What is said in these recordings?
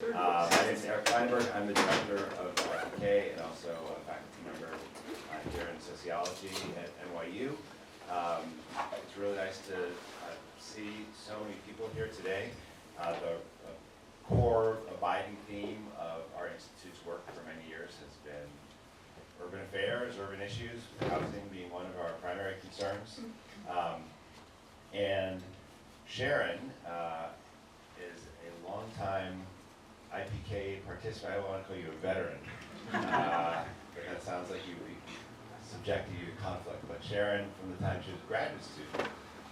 My name is Eric Kleinberg. I'm the director of IPK and also a faculty member here in sociology at NYU. It's really nice to see so many people here today. The core abiding theme of our institute's work for many years has been urban affairs, urban issues, housing being one of our primary concerns. And Sharon is a longtime IPK participant. I don't want to call you a veteran, but that sounds like you subjected you to conflict. But Sharon, from the time she was a graduate student,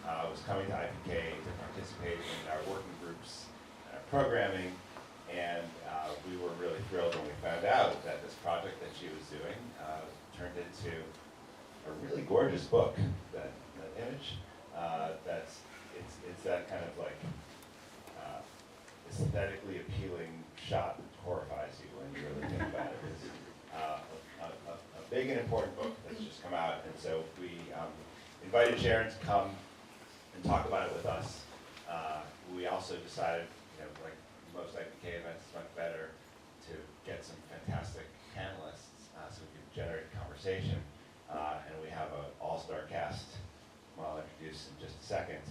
was coming to IPK to participate in our working groups and our programming, and we were really thrilled when we found out that this project that she was doing turned into a really gorgeous book. That image, it's that kind of like aesthetically appealing shot that horrifies you when you really think about it. It's a big and important book that's just come out, and so we invited Sharon to come and talk about it with us. We also decided, like most IPK events, it's much better to get some fantastic panelists so we can generate conversation. And we have an all-star cast, I'll introduce in just a second,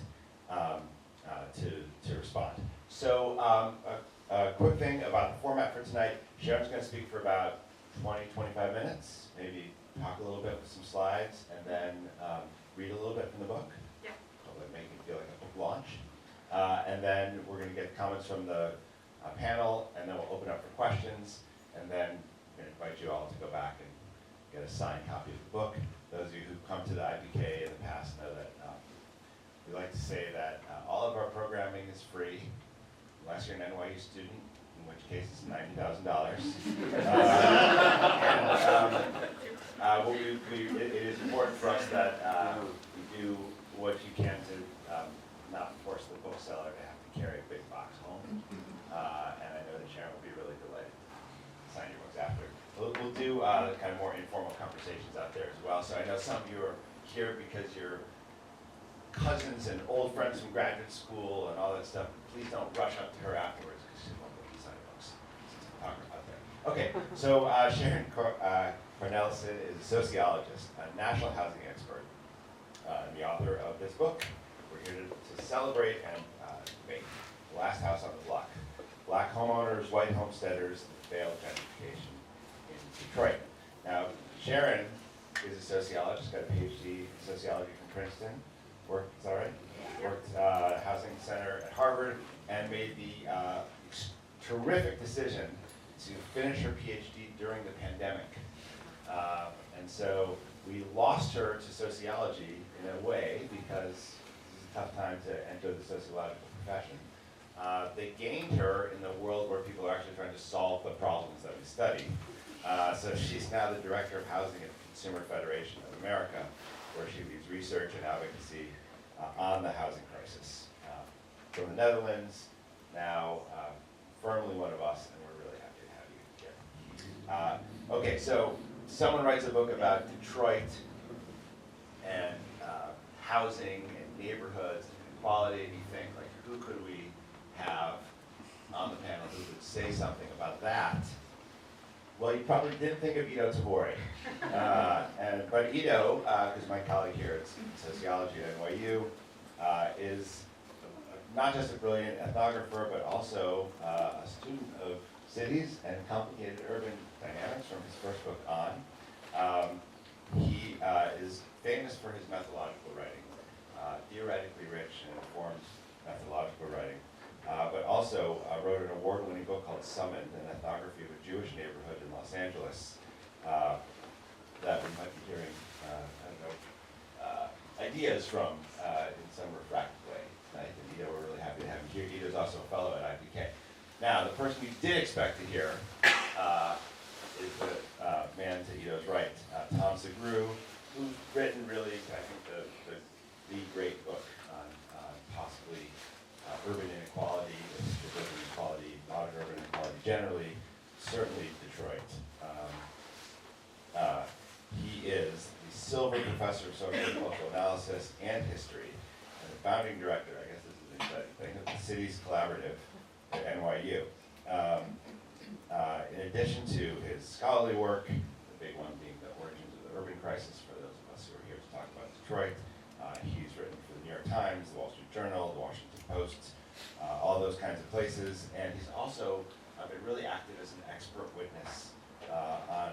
to respond. So a quick thing about the format for tonight. Sharon's going to speak for about 20-25 minutes, maybe talk a little bit with some slides, and then read a little bit from the book. Yeah. Hopefully make it feel like a book launch. And then we're going to get comments from the panel, and then we'll open up for questions, and then I'm going to invite you all to go back and get a signed copy of the book. Those of you who've come to the IPK in the past know that we like to say that all of our programming is free, unless you're an NYU student, in which case it's $90,000. It is important for us that we do what you can to not force the bookseller to have to carry a big box home. And I know that Sharon will be really delighted to sign your books after. We'll do kind of more informal conversations out there as well. So I know some of you are here because you're cousins and old friends from graduate school and all that stuff. Please don't rush up to her afterwards because she won't let you sign books since we're talking about that. Okay, so Sharon Cornelissen is a sociologist, a national housing expert, and the author of this book. We're here to celebrate and make The Last House on the Block: Black Homeowners, White Homesteaders, and Failed Gentrification in Detroit. Now, Sharon is a sociologist, got a PhD in sociology from Princeton. Worked housing center at Harvard, and made the terrific decision to finish her PhD during the pandemic. And so we lost her to sociology in a way because this is a tough time to enter the sociological profession. They gained her in the world where people are actually trying to solve the problems that we study. So she's now the director of housing at the Consumer Federation of America, where she leads research and advocacy on the housing crisis. From the Netherlands, now firmly one of us, and we're really happy to have you here. Okay, so someone writes a book about Detroit and housing and neighborhoods and equality, and you think, like, who could we have on the panel who would say something about that? Well, you probably didn't think of Iddo Tavory. But Iddo, who's my colleague here at sociology at NYU, is not just a brilliant ethnographer, but also a student of cities and complicated urban dynamics from his first book on. He is famous for his methodological writing, theoretically rich and informed methodological writing. But also wrote an award-winning book called Summoned, an ethnography of a Jewish neighborhood in Los Angeles that we might be hearing, ideas from in some refracted way tonight. And Iddo, we're really happy to have you here. Iddo's also a fellow at IPK. Now, the person you did expect to hear is the man to Iddo's right, Tom Sugrue, who's written really, I think, the great book on possibly urban inequality, urban inequality, modern urban inequality generally, certainly Detroit. He is the Silver Professor of Social and Cultural Analysis and History, and the founding director, I guess this is an exciting thing, of the Cities Collaborative at NYU. In addition to his scholarly work, the big one being the origins of the urban crisis, for those of us who are here to talk about Detroit, he's written for the New York Times, the Wall Street Journal, the Washington Post, all those kinds of places, and he's also been really active as an expert witness on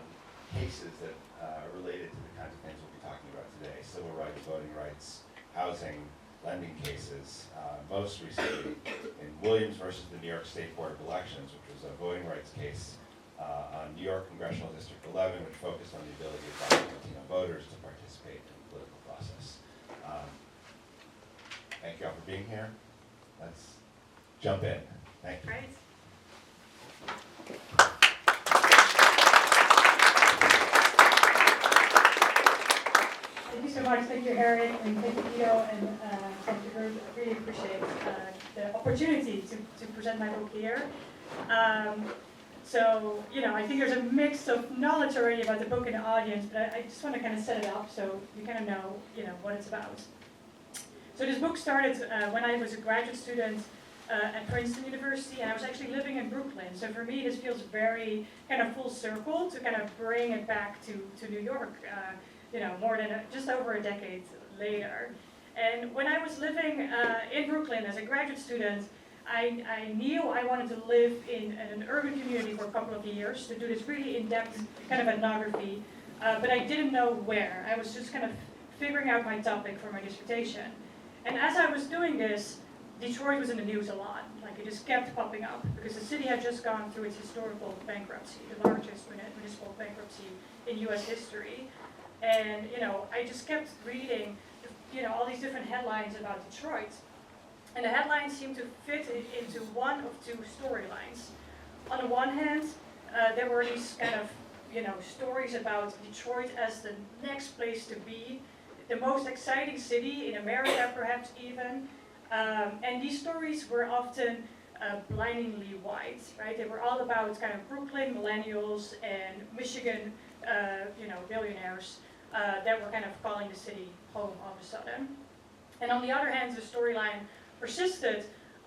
cases that are related to the kinds of things we'll be talking about today: civil rights, voting rights, housing, lending cases. Most recently in Williams versus the New York State Board of Elections, which was a voting rights case on New York Congressional District 11, which focused on the ability of Black and Latino voters to participate in the political process. Thank you all for being here. Let's jump in. Thank you. Great. Thank you so much. Thank you, Eric, and thank you, Iddo, and from Sugrue. I really appreciate the opportunity to present my book here. So, I think there's a mix of knowledge already about the book in the audience, but I just want to kind of set it up so you kind of know, what it's about. So this book started when I was a graduate student at Princeton University, and I was actually living in Brooklyn. So for me, this feels very kind of full circle to kind of bring it back to New York, more than just over a decade later. And when I was living in Brooklyn as a graduate student, I knew I wanted to live in an urban community for a couple of years to do this really in-depth kind of ethnography, but I didn't know where. I was just kind of figuring out my topic for my dissertation. And as I was doing this, Detroit was in the news a lot. Like, it just kept popping up because the city had just gone through its historical bankruptcy, the largest municipal bankruptcy in US history. And, I just kept reading, all these different headlines about Detroit. And the headlines seemed to fit into one of two storylines. On the one hand, there were these kind of, stories about Detroit as the next place to be, the most exciting city in America, perhaps even. And these stories were often blindingly white, right? They were all about kind of Brooklyn millennials and Michigan, billionaires that were kind of calling the city home all of a sudden. And on the other hand, the storyline persisted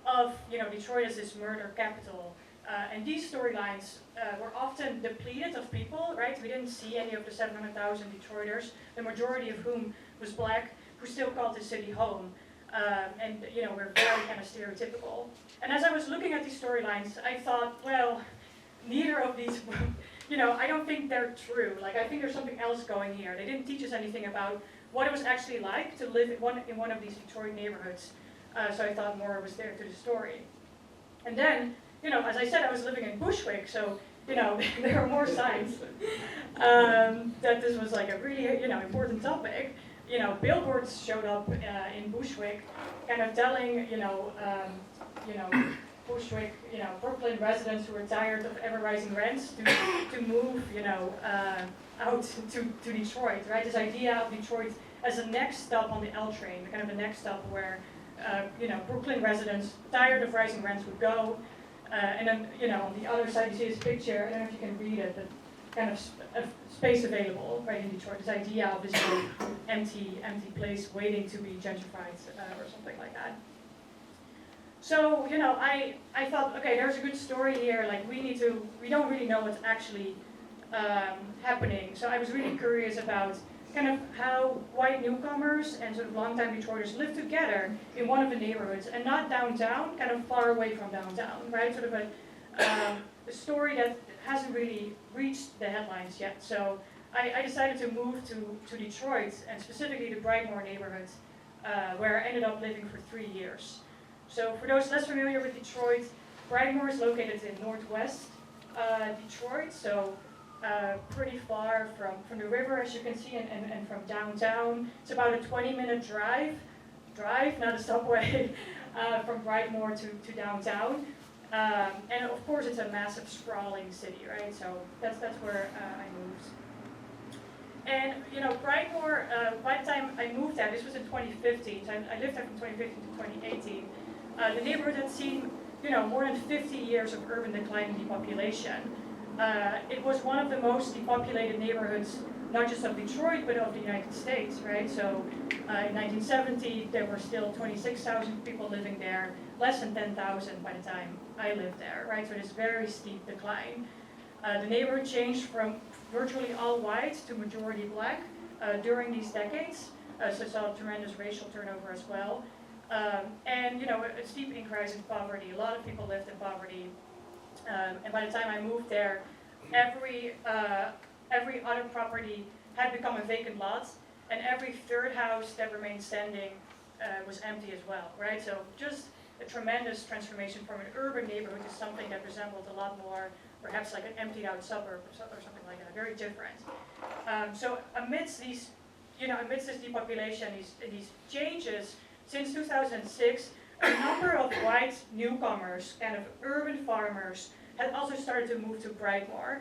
of, Detroit as this murder capital. And these storylines were often depleted of people, right? We didn't see any of the 700,000 Detroiters, the majority of whom was Black, who still called the city home. And, we're very kind of stereotypical. And as I was looking at these storylines, I thought, well, neither of these, I don't think they're true. Like, I think there's something else going here. They didn't teach us anything about what it was actually like to live in one of these Detroit neighborhoods. So I thought more was there to the story. And then, as I said, I was living in Bushwick, so, there are more signs that this was like a really, important topic. Billboards showed up in Bushwick, kind of telling, Bushwick, Brooklyn residents who were tired of ever-rising rents to move, out to Detroit, right? This idea of Detroit as a next stop on the L train, kind of a next stop where, Brooklyn residents tired of rising rents would go. And then, on the other side, you see this picture. I don't know if you can read it, but kind of space available, right, in Detroit. This idea of this empty place waiting to be gentrified or something like that. So, I thought, okay, there's a good story here. Like, we don't really know what's actually happening. So I was really curious about kind of how white newcomers and sort of longtime Detroiters live together in one of the neighborhoods, and not downtown, kind of far away from downtown, right? Sort of a story that hasn't really reached the headlines yet. So I decided to move to Detroit, and specifically the Brightmoor neighborhood, where I ended up living for 3 years. So for those less familiar with Detroit, Brightmoor is located in northwest Detroit, so pretty far from the river, as you can see, and from downtown. It's about a 20-minute drive, not a subway, from Brightmoor to downtown. And of course, it's a massive, sprawling city, right? So that's where I moved. And Brightmoor, by the time I moved there, this was in 2015. So I lived there from 2015 to 2018. The neighborhood had seen, more than 50 years of urban decline in depopulation. It was one of the most depopulated neighborhoods, not just of Detroit, but of the United States, right? So in 1970, there were still 26,000 people living there, less than 10,000 by the time I lived there, right? So this very steep decline. The neighborhood changed from virtually all white to majority black during these decades. So saw tremendous racial turnover as well. And you know, a steep increase in poverty. A lot of people lived in poverty. And by the time I moved there, every other property had become a vacant lot, and every third house that remained standing was empty as well, right? So just a tremendous transformation from an urban neighborhood to something that resembled a lot more, perhaps like an emptied out suburb or something like that, very different. So amidst these, you know, amidst this depopulation, these changes, since 2006, a number of white newcomers, kind of urban farmers, had also started to move to Brightmoor.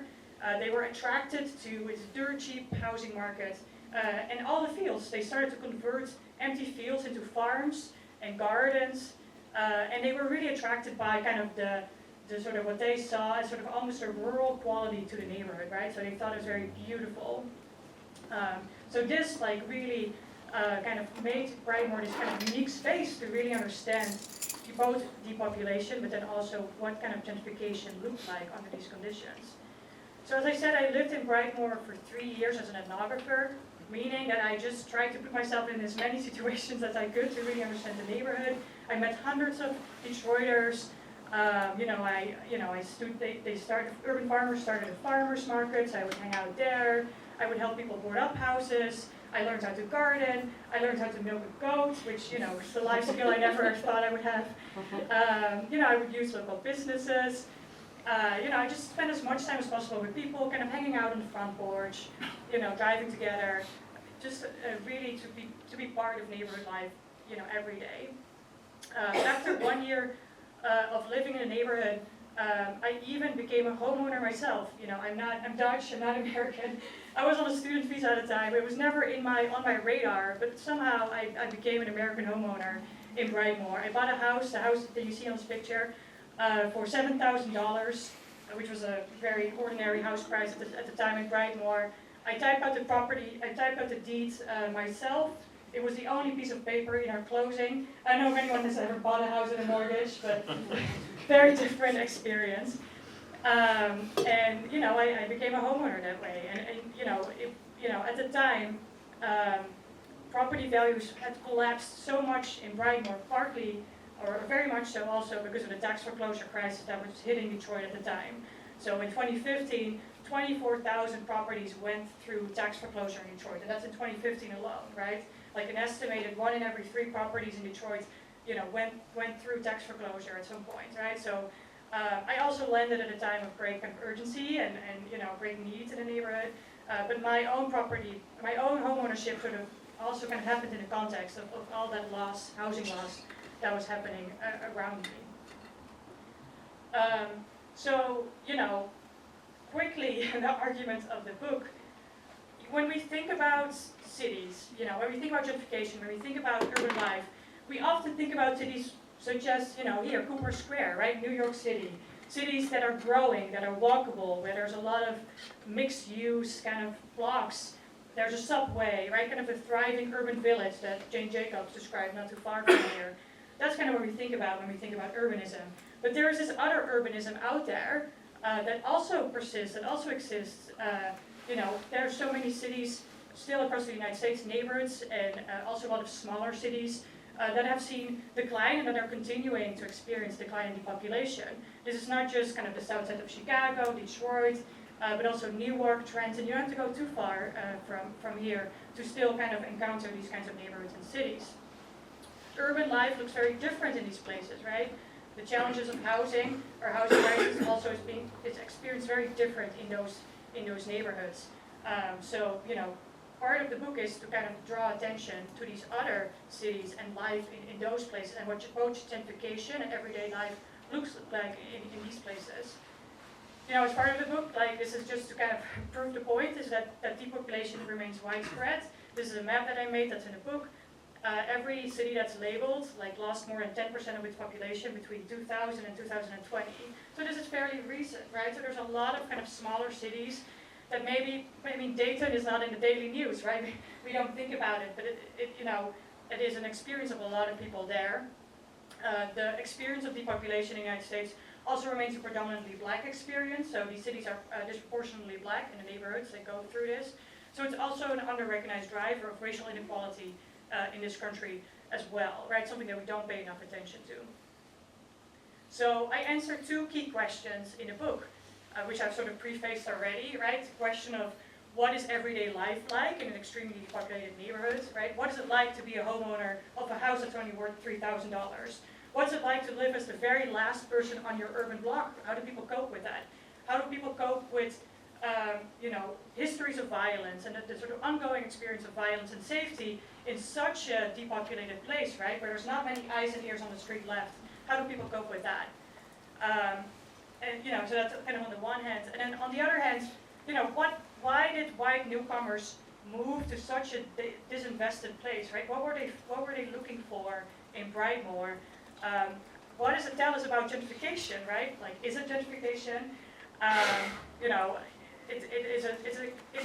They were attracted to its dirt cheap housing market and all the fields. They started to convert empty fields into farms and gardens, and they were really attracted by kind of the sort of what they saw as sort of almost a rural quality to the neighborhood, right? So they thought it was very beautiful. So this like really kind of made Brightmoor this kind of unique space to really understand both depopulation, but then also what kind of gentrification looked like under these conditions. So as I said, I lived in Brightmoor for 3 years as an ethnographer, meaning that I just tried to put myself in as many situations as I could to really understand the neighborhood. I met hundreds of Detroiters. Urban farmers started at farmers markets. I would hang out there. I would help people board up houses. I learned how to garden. I learned how to milk a goat, which, you know, is the life skill I never thought I would have. I would use local businesses. I just spent as much time as possible with people, kind of hanging out on the front porch, driving together, just really to be part of neighborhood life, every day. After 1 year of living in a neighborhood, I even became a homeowner myself. I'm Dutch, I'm not American. I was on a student visa at the time. It was never on my radar, but somehow I became an American homeowner in Brightmoor. I bought the house that you see on this picture, for $7,000, which was a very ordinary house price at the time in Brightmoor. I typed out the deeds myself. It was the only piece of paper in our closing. I don't know if anyone has ever bought a house with a mortgage, but very different experience. I became a homeowner that way. At the time, property values had collapsed so much in Brightmoor, partly, or very much so also because of the tax foreclosure crisis that was hitting Detroit at the time. So in 2015, 24,000 properties went through tax foreclosure in Detroit, and that's in 2015 alone, right? Like an estimated 1 in every 3 properties in Detroit, went through tax foreclosure at some point, right? So I also landed at a time of great kind of urgency and great needs in the neighborhood. But my own home ownership sort of also kind of happened in the context of all that loss, housing loss, that was happening around me. Quickly, the argument of the book, when we think about cities, when we think about gentrification, when we think about urban life, we often think about cities such as, here, Cooper Square, right, New York City. Cities that are growing, that are walkable, where there's a lot of mixed-use kind of blocks. There's a subway, right, kind of a thriving urban village that Jane Jacobs described not too far from here. That's kind of what we think about when we think about urbanism. But there is this other urbanism out there that also persists, that also exists. There are so many cities still across the United States, neighborhoods, and also a lot of smaller cities that have seen decline and that are continuing to experience decline in population. This is not just kind of the south side of Chicago, Detroit, but also Newark, Trenton. You don't have to go too far from here to still kind of encounter these kinds of neighborhoods and cities. Urban life looks very different in these places, right? The challenges of housing or housing crisis also is experienced very different in those neighborhoods. Part of the book is to kind of draw attention to these other cities and life in those places and what both gentrification and everyday life looks like in these places. As part of the book, this is just to kind of prove the point, is that depopulation remains widespread. This is a map that I made that's in the book. Every city that's labeled lost more than 10% of its population between 2000 and 2020. So this is fairly recent, right? So there's a lot of kind of smaller cities that Dayton is not in the daily news, right? We don't think about it, but it is an experience of a lot of people there. The experience of depopulation in the United States also remains a predominantly black experience, so these cities are disproportionately black in the neighborhoods that go through this. So it's also an under-recognized driver of racial inequality in this country as well, right? Something that we don't pay enough attention to. So I answered 2 key questions in the book, which I've sort of prefaced already, right? The question of what is everyday life like in an extremely populated neighborhood, right? What is it like to be a homeowner of a house that's only worth $3,000? What's it like to live as the very last person on your urban block? How do people cope with that? How do people cope with, histories of violence and the sort of ongoing experience of violence and safety in such a depopulated place, right? Where there's not many eyes and ears on the street left. How do people cope with that? So that's kind of on the one hand. And then on the other hand, why did white newcomers move to such a disinvested place, right? What were they looking for in Brightmoor? What does it tell us about gentrification, right? Like, is it gentrification? In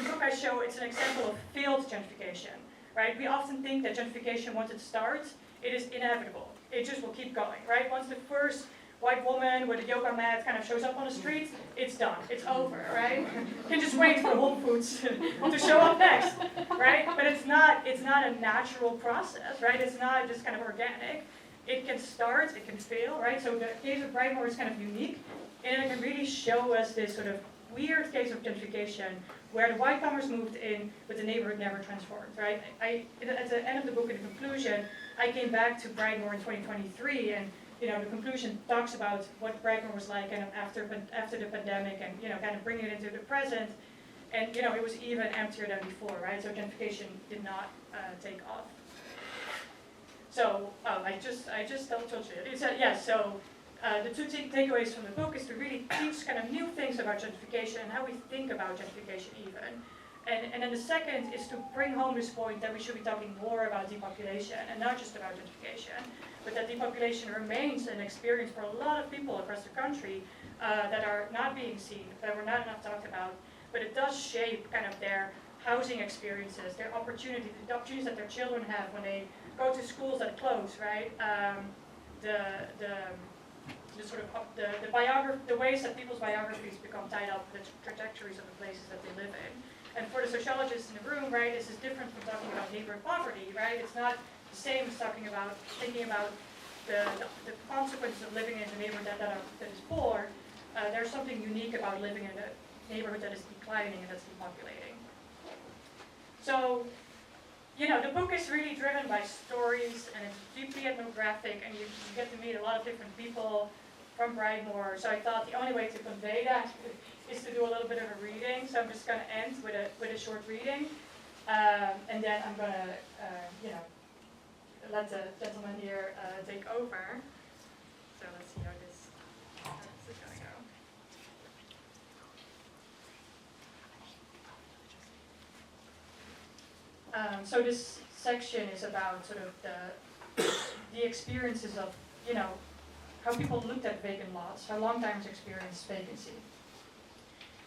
the book I show it's an example of failed gentrification, right? We often think that gentrification, once it starts, it is inevitable. It just will keep going, right? Once the first white woman with a yoga mat kind of shows up on the street, it's done, it's over, right? You can just wait for Whole Foods to show up next, right? But it's not a natural process, right? It's not just kind of organic. It can start, it can fail, right? So the case of Brightmoor is kind of unique, and it can really show us this sort of weird case of gentrification where the white comers moved in, but the neighborhood never transformed, right? At the end of the book, in the conclusion, I came back to Brightmoor in 2023, and the conclusion talks about what Brightmoor was like kind of after the pandemic, and kind of bringing it into the present, and it was even emptier than before, right? So gentrification did not take off. So I just told you. It said yes. So the 2 takeaways from the book is to really teach kind of new things about gentrification and how we think about gentrification even. And then the second is to bring home this point that we should be talking more about depopulation and not just about gentrification, but that depopulation remains an experience for a lot of people across the country that are not being seen, that were not enough talked about, but it does shape kind of their housing experiences, their opportunities, the opportunities that their children have when they go to schools that close, right? The ways that people's biographies become tied up with the trajectories of the places that they live in. And for the sociologists in the room, right, this is different from talking about neighborhood poverty, right? It's not the same as thinking about the consequences of living in a neighborhood that is poor. There's something unique about living in a neighborhood that is declining and that's depopulating. So, the book is really driven by stories, and it's deeply ethnographic, and you get to meet a lot of different people from Brightmoor. So I thought the only way to convey that is to do a little bit of a reading. So I'm just going to end with a short reading, and then I'm going to, let the gentleman here take over. So let's see how this is going to go. So this section is about sort of the experiences of, how people looked at vacant lots, how long-timers experienced vacancy.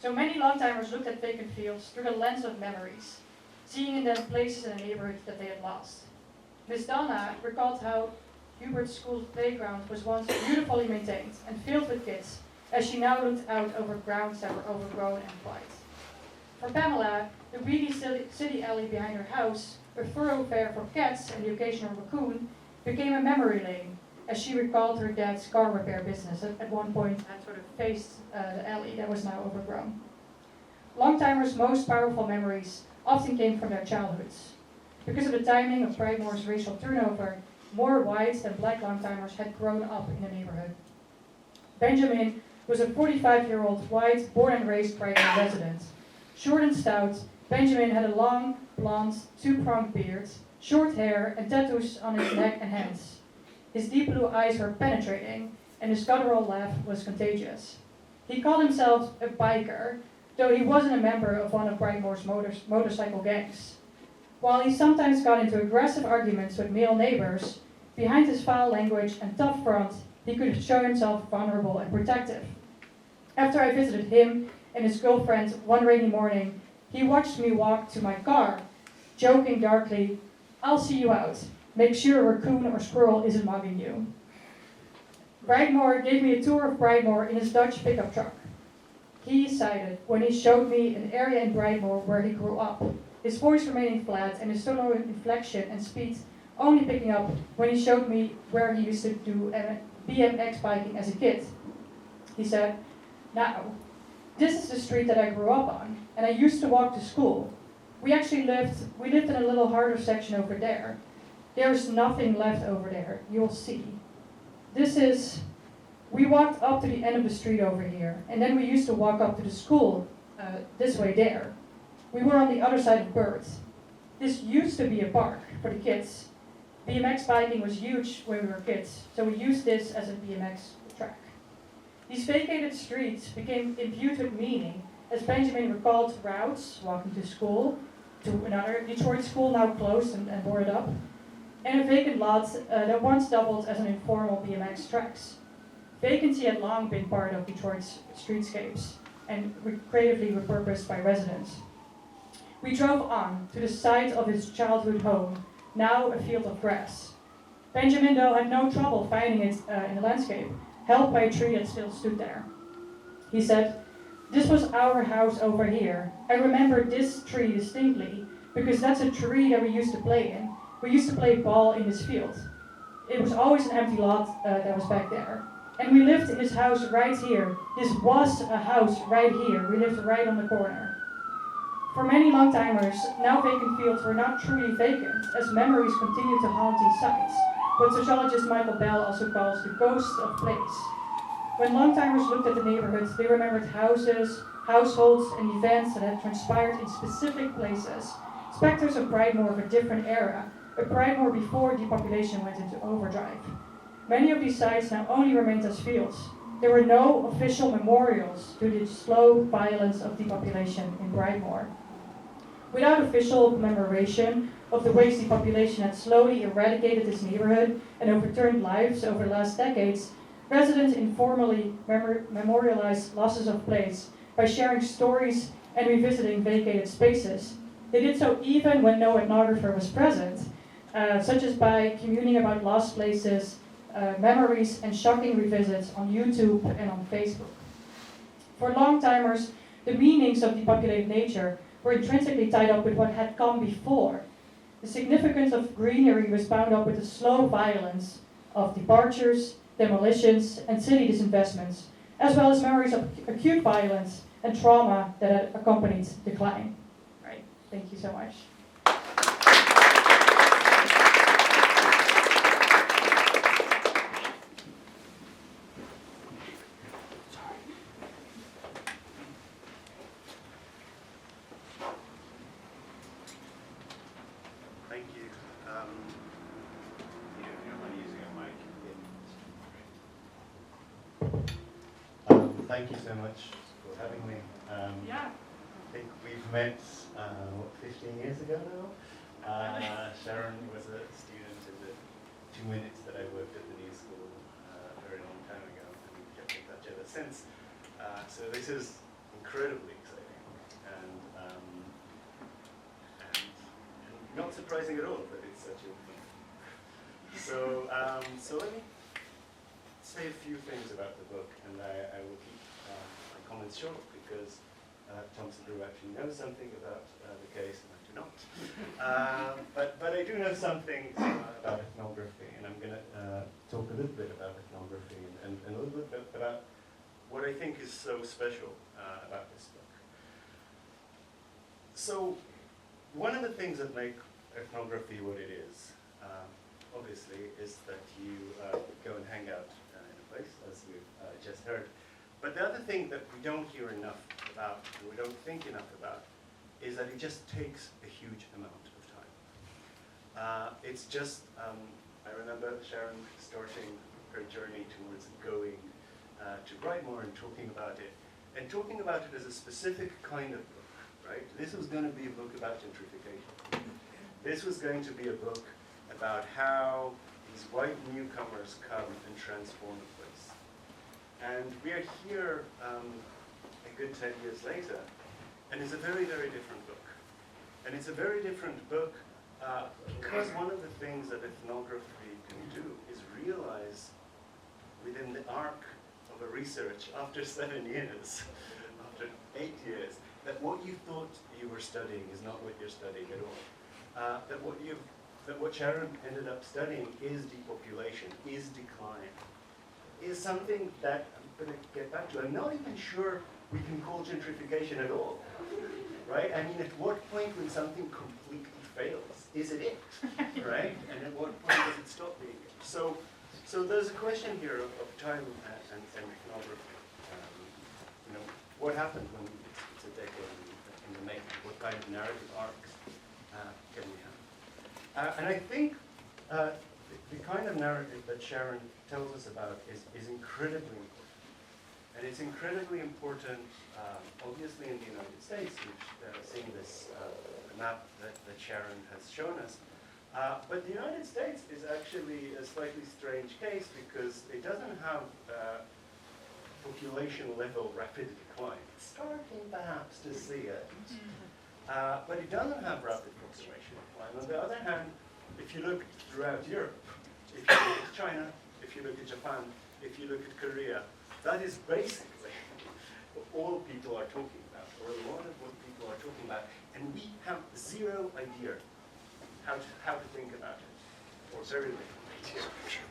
So many long-timers looked at vacant fields through the lens of memories, seeing in them places in the neighborhood that they had lost. Miss Donna recalled how Hubert's school playground was once beautifully maintained and filled with kids, as she now looked out over grounds that were overgrown and white. For Pamela, the weedy city alley behind her house, a thoroughfare for cats and the occasional raccoon, became a memory lane, as she recalled her dad's car repair business at one point had sort of faced the alley that was now overgrown. Longtimers' most powerful memories often came from their childhoods. Because of the timing of Brightmoor's racial turnover, more white than black longtimers had grown up in the neighborhood. Benjamin was a 45-year-old white, born and raised Brightmoor resident. Short and stout, Benjamin had a long, blonde, 2-pronged beard, short hair, and tattoos on his neck and hands. His deep blue eyes were penetrating, and his guttural laugh was contagious. He called himself a biker, though he wasn't a member of one of Brightmoor's motorcycle gangs. While he sometimes got into aggressive arguments with male neighbors, behind his foul language and tough front, he could show himself vulnerable and protective. After I visited him and his girlfriend one rainy morning, he watched me walk to my car, joking darkly, "I'll see you out. Make sure a raccoon or squirrel isn't mugging you." Brightmoor gave me a tour of Brightmoor in his Dutch pickup truck. He cited when he showed me an area in Brightmoor where he grew up, his voice remaining flat and his tonal inflection and speed only picking up when he showed me where he used to do BMX biking as a kid. He said, "Now, this is the street that I grew up on, and I used to walk to school. We lived in a little harder section over there. There's nothing left over there, you'll see. We walked up to the end of the street over here, and then we used to walk up to the school, this way there. We were on the other side of Birds. This used to be a park for the kids. BMX biking was huge when we were kids, so we used this as a BMX track. These vacated streets became imbued with meaning as Benjamin recalled routes, walking to school, to another Detroit school now closed and boarded up, and a vacant lot that once doubled as an informal BMX tracks. Vacancy had long been part of Detroit's streetscapes and creatively repurposed by residents. We drove on to the site of his childhood home, now a field of grass. Benjamin, though, had no trouble finding it in the landscape, held by a tree that still stood there. He said, "This was our house over here. I remember this tree distinctly because that's a tree that we used to play in. We used to play ball in this field. It was always an empty lot that was back there. And we lived in this house right here. This was a house right here. We lived right on the corner." For many long-timers, now vacant fields were not truly vacant, as memories continue to haunt these sites, what sociologist Michael Bell also calls the ghost of place. When long-timers looked at the neighborhoods, they remembered houses, households, and events that had transpired in specific places, specters of Brightmoor of a different era, a Brightmoor before depopulation went into overdrive. Many of these sites now only remained as fields. There were no official memorials to the slow violence of depopulation in Brightmoor. Without official commemoration of the ways depopulation had slowly eradicated this neighborhood and overturned lives over the last decades, residents informally memorialized losses of place by sharing stories and revisiting vacated spaces. They did so even when no ethnographer was present, such as by communing about lost places, memories, and shocking revisits on YouTube and on Facebook. For long-timers, the meanings of depopulated nature were intrinsically tied up with what had come before. The significance of greenery was bound up with the slow violence of departures, demolitions, and city disinvestments, as well as memories of acute violence and trauma that had accompanied decline. Right. Thank you so much. Thank you. You're not using a mic. Thank you so much for having me. Yeah. I think we've met, 15 years ago now? Sharon was a student in the 2 minutes that I worked at the New School a very long time ago, and we've kept in touch ever since. So this is incredibly exciting, and not surprising at all that it's such a thing. So let me say a few things about the book, and I will keep my comments short because Tom Sugrue actually knows something about the case, and I do not. But I do know something about ethnography, and I'm going to talk a little bit about ethnography and a little bit about what I think is so special about this book. So one of the things that make ethnography what it is, obviously, is that you go and hang out in a place, as we've just heard. But the other thing that we don't hear enough about, and we don't think enough about, is that it just takes a huge amount of time. It's just, I remember Sharon starting her journey towards going to Brightmoor and talking about it as a specific kind of book, right? This was going to be a book about gentrification. This was going to be a book about how these white newcomers come and transform the place. And we are here a good 10 years later, and it's a very, very different book. And it's a very different book because one of the things that ethnography can do is realize within the arc of a research after 7 years, after 8 years, that what you thought you were studying is not what you're studying at all. That what Sharon ended up studying is depopulation, is decline, is something that I'm going to get back to. I'm not even sure we can call gentrification at all, right? I mean, at what point when something completely fails, is it, right? And at what point does it stop being it? So there's a question here of time and ethnography. You know, what happened when it's a decade in the making? What kind of narrative arcs can we have? And I think the kind of narrative that Sharon tells us about is incredibly important. And it's incredibly important, obviously, in the United States, which seeing this map that Sharon has shown us. But the United States is actually a slightly strange case because it doesn't have population level rapid decline. It's starting perhaps to see it. But it doesn't have rapid population decline. On the other hand, if you look throughout Europe, if you look at China, if you look at Japan, if you look at Korea, that is basically what all people are talking about, or a lot of what people are talking about. And we have zero idea how to think about it, or very little idea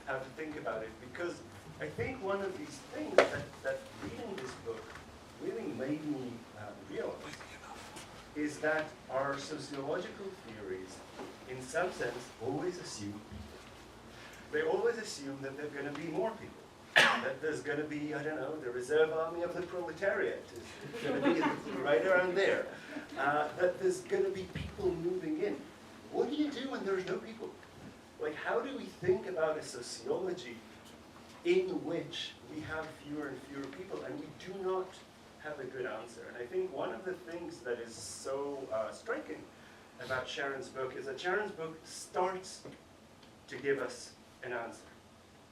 how to think about it, because I think one of these things that reading this book really made me realize is that our sociological theories, in some sense, always assume people. They always assume that there are going to be more people. That there's going to be, I don't know, the reserve army of the proletariat is going to be right around there. That there's going to be people moving in. What do you do when there's no people? Like, how do we think about a sociology in which we have fewer and fewer people, and we do not have a good answer? And I think one of the things that is so striking about Sharon's book is that Sharon's book starts to give us an answer,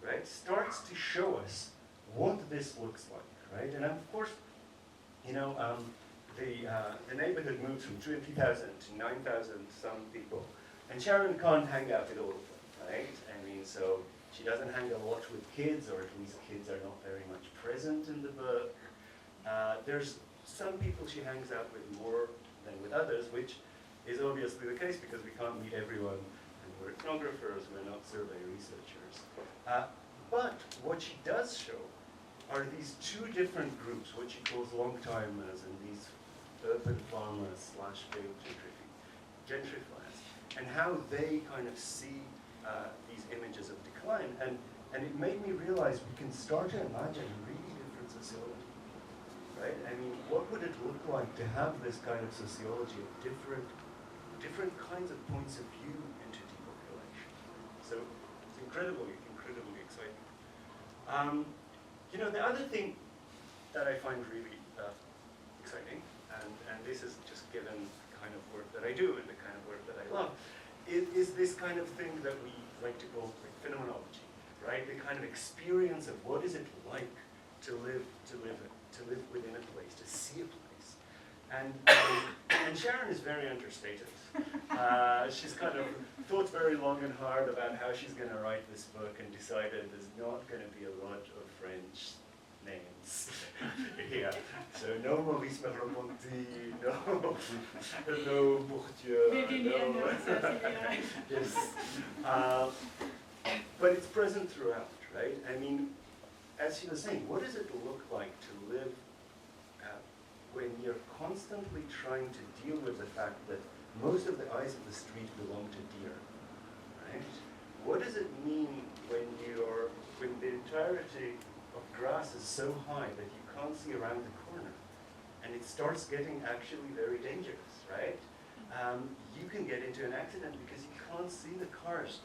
right? Starts to show us what this looks like, right? And of course, you know, the neighborhood moves from 20,000 to 9,000 some people, and Sharon can't hang out with all of them, right? I mean, so she doesn't hang a lot with kids, or at least kids are not very much present in the book. There's some people she hangs out with more than with others, which is obviously the case because we can't meet everyone, and we're ethnographers, we're not survey researchers. But what she does show are these two different groups, what she calls long-timers and these urban farmers / failed gentrifiers, and how they kind of see these images of decline. And it made me realize we can start to imagine really different sociology, right? I mean, what would it look like to have this kind of sociology of different kinds of points of view into depopulation? So it's incredibly exciting. You know, the other thing that I find really exciting, and this is just given the kind of work that I do and the kind of work that I love, is this kind of thing that we like to call like phenomenology, right? The kind of experience of what is it like to live within a place, to see a place. And Sharon is very understated. She's kind of thought very long and hard about how she's going to write this book and decided there's not going to be a lot of French names here. So no Maurice Merleau-Ponty, no Bourdieu, no. Yes. But it's present throughout, right? I mean, as she was saying, what does it look like to live when you're constantly trying to deal with the fact that most of the eyes of the street belong to deer, right? What does it mean when the entirety of grass is so high that you can't see around the corner, and it starts getting actually very dangerous, right? You can get into an accident because you can't see the cars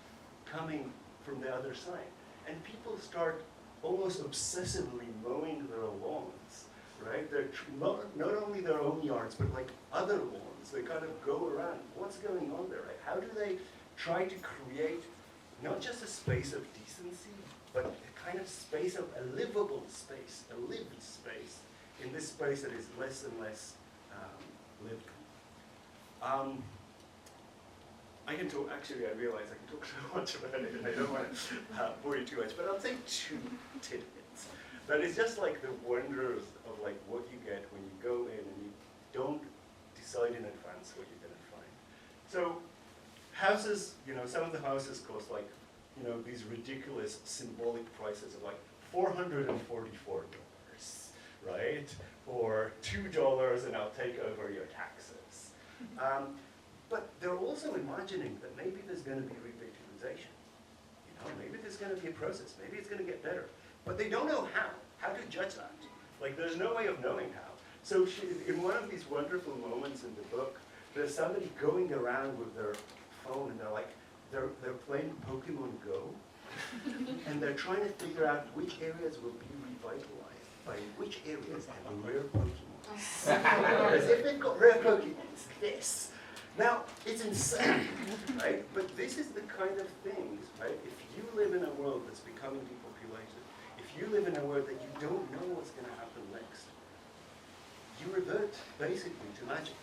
coming from the other side, and people start almost obsessively mowing their lawns, right? They're not only their own yards, but like other lawns. They kind of go around. What's going on there, right? How do they try to create not just a space of decency, but a kind of space of a livable space, a lived space, in this space that is less and less lived. I can talk, actually I realize I can talk so much about it and I don't want to bore you too much, but I'll say 2 tidbits. But it's just like the wonders of like what you get when you go in and you don't decide in advance what you're going to find. So houses, you know, some of the houses cost like, you know, these ridiculous symbolic prices of like $444, right? Or $2 and I'll take over your taxes. But they're also imagining that maybe there's going to be revitalization. You know, maybe there's going to be a process. Maybe it's going to get better. But they don't know how to judge that. Like, there's no way of knowing how. So in one of these wonderful moments in the book, there's somebody going around with their phone and they're playing Pokemon Go. And they're trying to figure out which areas will be revitalized by which areas have rare Pokemon. As if they've got rare Pokemon, it's this. Now, it's insane, right? But this is the kind of things, right? If you live in a world that's becoming depopulated, if you live in a world that you don't know what's going to happen next, you revert basically to magic.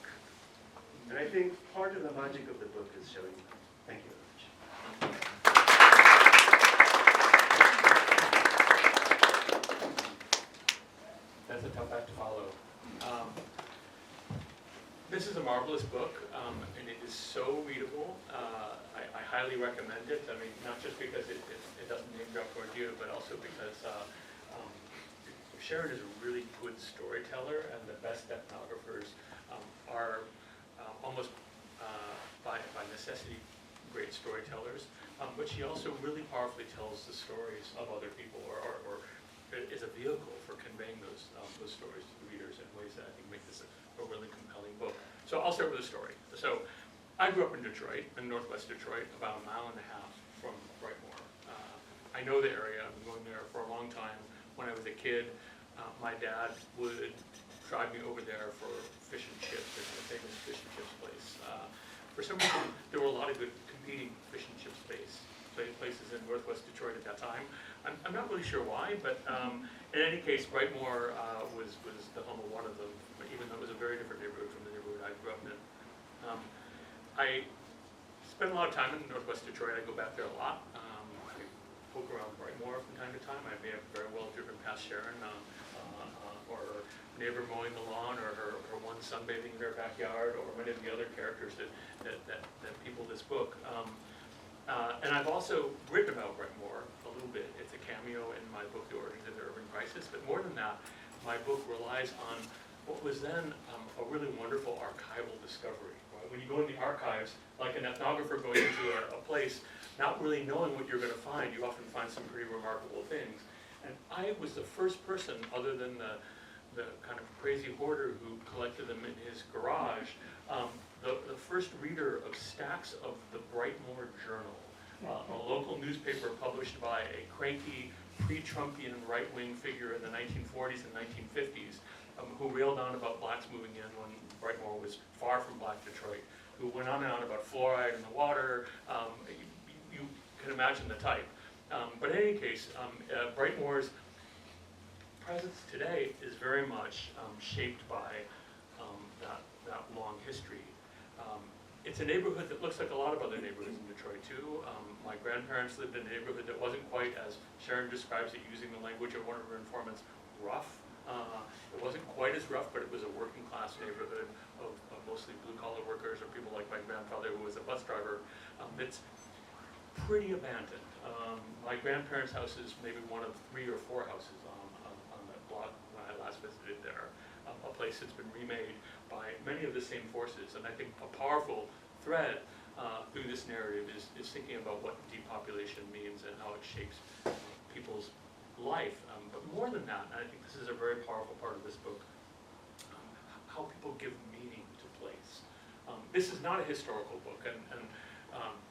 And I think part of the magic of the book is showing that. Thank you very much. That's a tough act to follow. This is a marvelous book, and it is so readable. I highly recommend it. I mean, not just because it doesn't name drop toward you, but also because Sharon is a really good storyteller, and the best ethnographers are almost by necessity great storytellers. But she also really powerfully tells the stories of other people, or is a vehicle for conveying those stories to the readers in ways that I think make this a really compelling book. So I'll start with a story. So I grew up in Detroit, in northwest Detroit, about 1.5 miles from Brightmoor. I know the area. I've been going there for a long time. When I was a kid, my dad would drive me over there for fish and chips. There's a famous fish and chips place. For some reason, there were a lot of good competing fish and chips places in northwest Detroit at that time. I'm not really sure why, but in any case, Brightmoor was the home of one of them, even though it was a very different neighborhood from the neighborhood I grew up in. I spent a lot of time in northwest Detroit. I go back there a lot. I poke around Brightmoor from time to time. I may have very well driven past Sharon, or her neighbor mowing the lawn, or her one sunbathing in her backyard, or many of the other characters that people this book. And I've also written about Brightmoor a little bit. It's a cameo in my book, The Origins of the Urban Crisis. But more than that, my book relies on what was then a really wonderful archival discovery. Right? When you go in the archives, like an ethnographer going into a place, not really knowing what you're going to find, you often find some pretty remarkable things. And I was the first person, other than the kind of crazy hoarder who collected them in his garage, the first reader of stacks of the Brightmoor Journal, a local newspaper published by a cranky, pre-Trumpian right-wing figure in the 1940s and 1950s, who railed on about blacks moving in when Brightmoor was far from black Detroit, who went on and on about fluoride in the water. You can imagine the type. But in any case, Brightmoor's presence today is very much shaped by that long history. It's a neighborhood that looks like a lot of other neighborhoods in Detroit too. My grandparents lived in a neighborhood that wasn't quite, as Sharon describes it, using the language of one of her informants, rough. It wasn't quite as rough, but it was a working class neighborhood of mostly blue collar workers, or people like my grandfather who was a bus driver. It's pretty abandoned. My grandparents' house is maybe one of 3 or 4 houses on that block when I last visited there. A place that's been remade by many of the same forces. And I think a powerful thread through this narrative is thinking about what depopulation means and how it shapes people's life. But more than that, and I think this is a very powerful part of this book, how people give meaning to place. This is not a historical book, and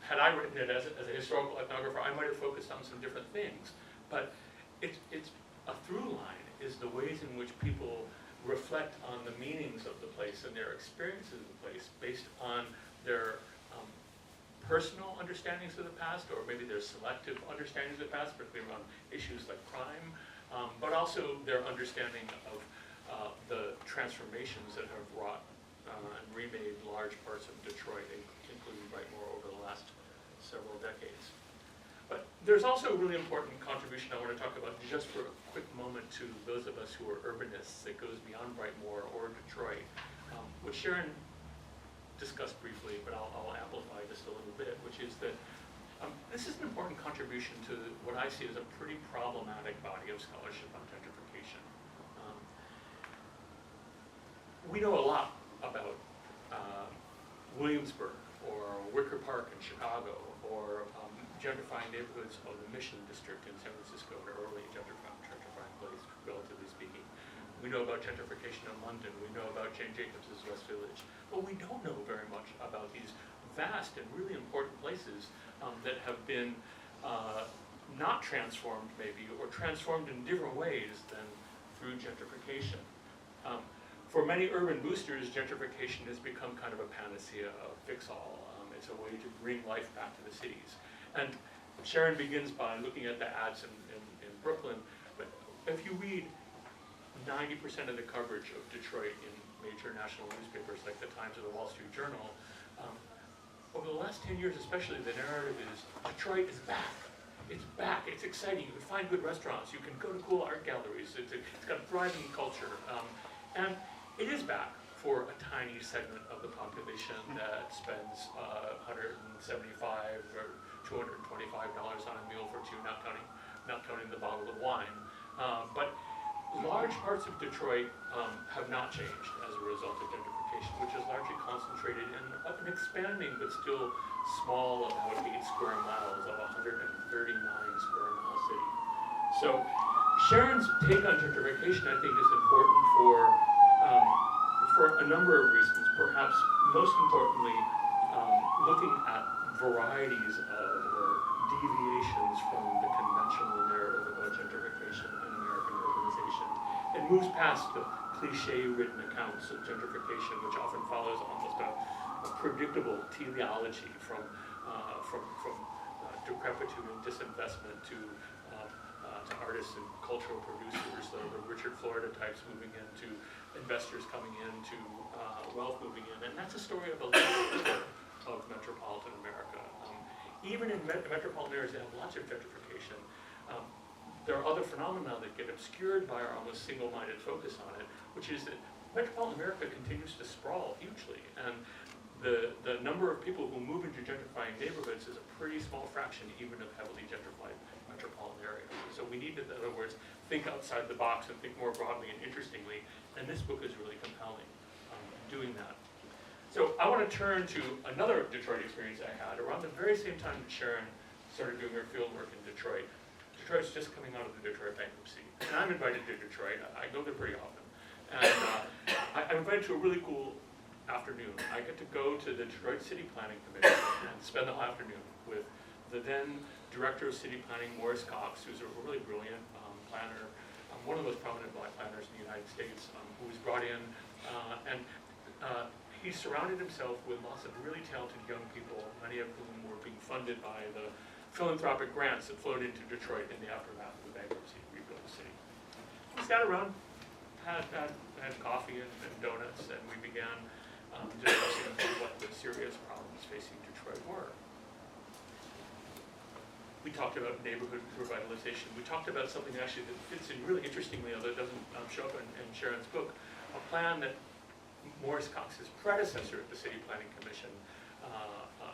had I written it as a historical ethnographer, I might have focused on some different things. But it's a through line is the ways in which people reflect on the meanings of the place and their experiences of the place based on their personal understandings of the past, or maybe their selective understandings of the past, particularly around issues like crime, but also their understanding of the transformations that have wrought and remade large parts of Detroit, including Brightmoor, over the last several decades. But there's also a really important contribution I want to talk about just for a quick moment to those of us who are urbanists that goes beyond Brightmoor or Detroit, which Sharon discussed briefly, but I'll amplify just a little bit, which is that this is an important contribution to what I see as a pretty problematic body of scholarship on gentrification. We know a lot about Williamsburg or Wicker Park in Chicago or gentrifying neighborhoods of the Mission District in San Francisco, an early gentrifying place, relatively speaking. We know about gentrification in London. We know about Jane Jacobs' West Village. But we don't know very much about these vast and really important places that have been not transformed maybe, or transformed in different ways than through gentrification. For many urban boosters, gentrification has become kind of a panacea, a fix-all. It's a way to bring life back to the cities. And Sharon begins by looking at the ads in Brooklyn, but if you read 90% of the coverage of Detroit in major national newspapers like the Times or the Wall Street Journal, over the last 10 years especially, the narrative is Detroit is back. It's back, it's exciting, you can find good restaurants, you can go to cool art galleries, it's got a thriving culture. And it is back for a tiny segment of the population that spends $175 or $225 on a meal for two, not counting the bottle of wine. But large parts of Detroit have not changed as a result of gentrification, which is largely concentrated in an expanding but still small, about 8 square miles of a 139 square mile city. So Sharon's take on gentrification, I think, is important for a number of reasons. Perhaps most importantly, looking at varieties of or deviations from the conventional narrative about gentrification and American urbanization. It moves past the cliche-written accounts of gentrification, which often follows almost a predictable teleology from decrepitude and disinvestment to artists and cultural producers, the Richard Florida types moving into investors coming in, to wealth moving in, and that's a story of a lot of metropolitan America. Even in metropolitan areas that have lots of gentrification, there are other phenomena that get obscured by our almost single-minded focus on it, which is that metropolitan America continues to sprawl hugely, and the number of people who move into gentrifying neighborhoods is a pretty small fraction even of heavily gentrified metropolitan areas. So we need to, in other words, think outside the box and think more broadly and interestingly, and this book is really compelling in doing that. So I want to turn to another Detroit experience I had around the very same time that Sharon started doing her field work in Detroit. Detroit's just coming out of the Detroit bankruptcy, and I'm invited to Detroit. I go there pretty often, and I'm invited to a really cool afternoon. I get to go to the Detroit City Planning Commission and spend the whole afternoon with the then Director of City Planning, Morris Cox, who's a really brilliant planner, one of the most prominent black planners in the United States, who was brought in, and he surrounded himself with lots of really talented young people, many of whom were being funded by the philanthropic grants that flowed into Detroit in the aftermath of the bankruptcy to rebuild the city. We sat around, had coffee and donuts, and we began discussing what the serious problems facing Detroit were. We talked about neighborhood revitalization. We talked about something actually that fits in really interestingly, although it doesn't show up in Sharon's book, a plan that Morris Cox's predecessor at the City Planning Commission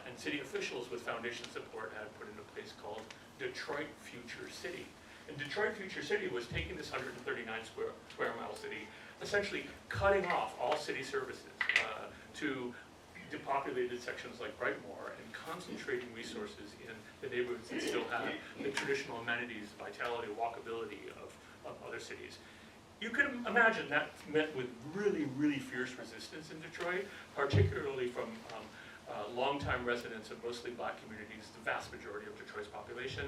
and city officials with foundation support had put into place called Detroit Future City. And Detroit Future City was taking this 139 square mile city, essentially cutting off all city services to depopulated sections like Brightmoor and concentrating resources in the neighborhoods that still have the traditional amenities, vitality, walkability of other cities. You can imagine that met with really, really fierce resistance in Detroit, particularly from longtime residents of mostly black communities, the vast majority of Detroit's population,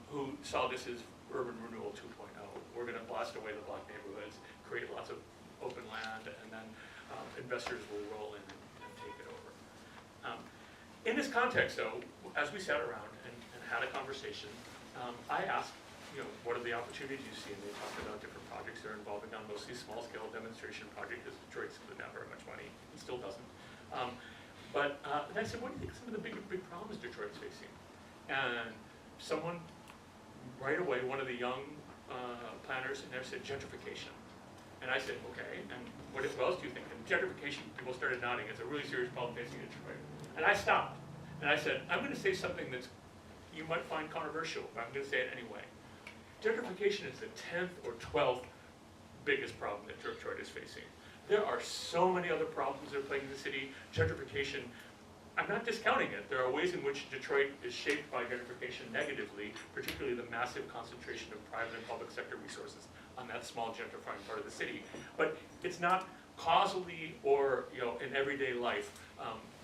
who saw this as urban renewal 2.0. We're going to blast away the black neighborhoods, create lots of open land, and then investors will roll in and take it over. In this context, though, as we sat around and had a conversation, I asked, what are the opportunities you see? And they talked about different projects they're involving on, mostly small-scale demonstration projects, because Detroit didn't have very much money, and still I said, what do you think are some of the big problems Detroit's facing? And someone, right away, one of the young planners in there said, gentrification. And I said, okay, and what else do you think? And gentrification, people started nodding. It's a really serious problem facing Detroit. And I stopped, and I said, I'm going to say something that's you might find controversial, but I'm going to say it anyway. Gentrification is the 10th or 12th biggest problem that Detroit is facing. There are so many other problems that are plaguing the city. Gentrification, I'm not discounting it. There are ways in which Detroit is shaped by gentrification negatively, particularly the massive concentration of private and public sector resources on that small gentrifying part of the city. But it's not causally or in everyday life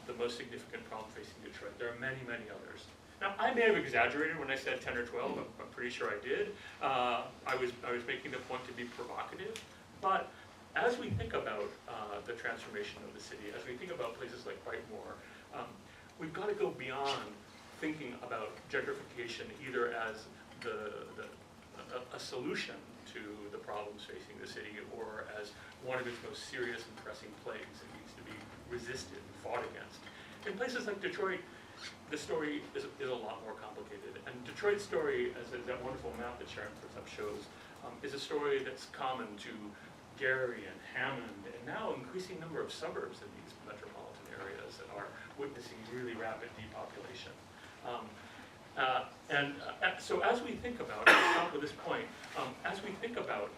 the most significant problem facing Detroit. There are many, many others. Now, I may have exaggerated when I said 10 or 12. I'm pretty sure I did. I was making the point to be provocative. But as we think about the transformation of the city, as we think about places like Brightmoor, we've got to go beyond thinking about gentrification either as a solution to the problems facing the city or as one of its most serious and pressing plagues that needs to be resisted and fought against. In places like Detroit, the story is a lot more complicated. And Detroit's story, as that wonderful map that Sharon puts up shows, is a story that's common to Gary and Hammond, and now an increasing number of suburbs in these metropolitan areas that are witnessing really rapid depopulation. So as we think about, I'll stop with this point, as we think about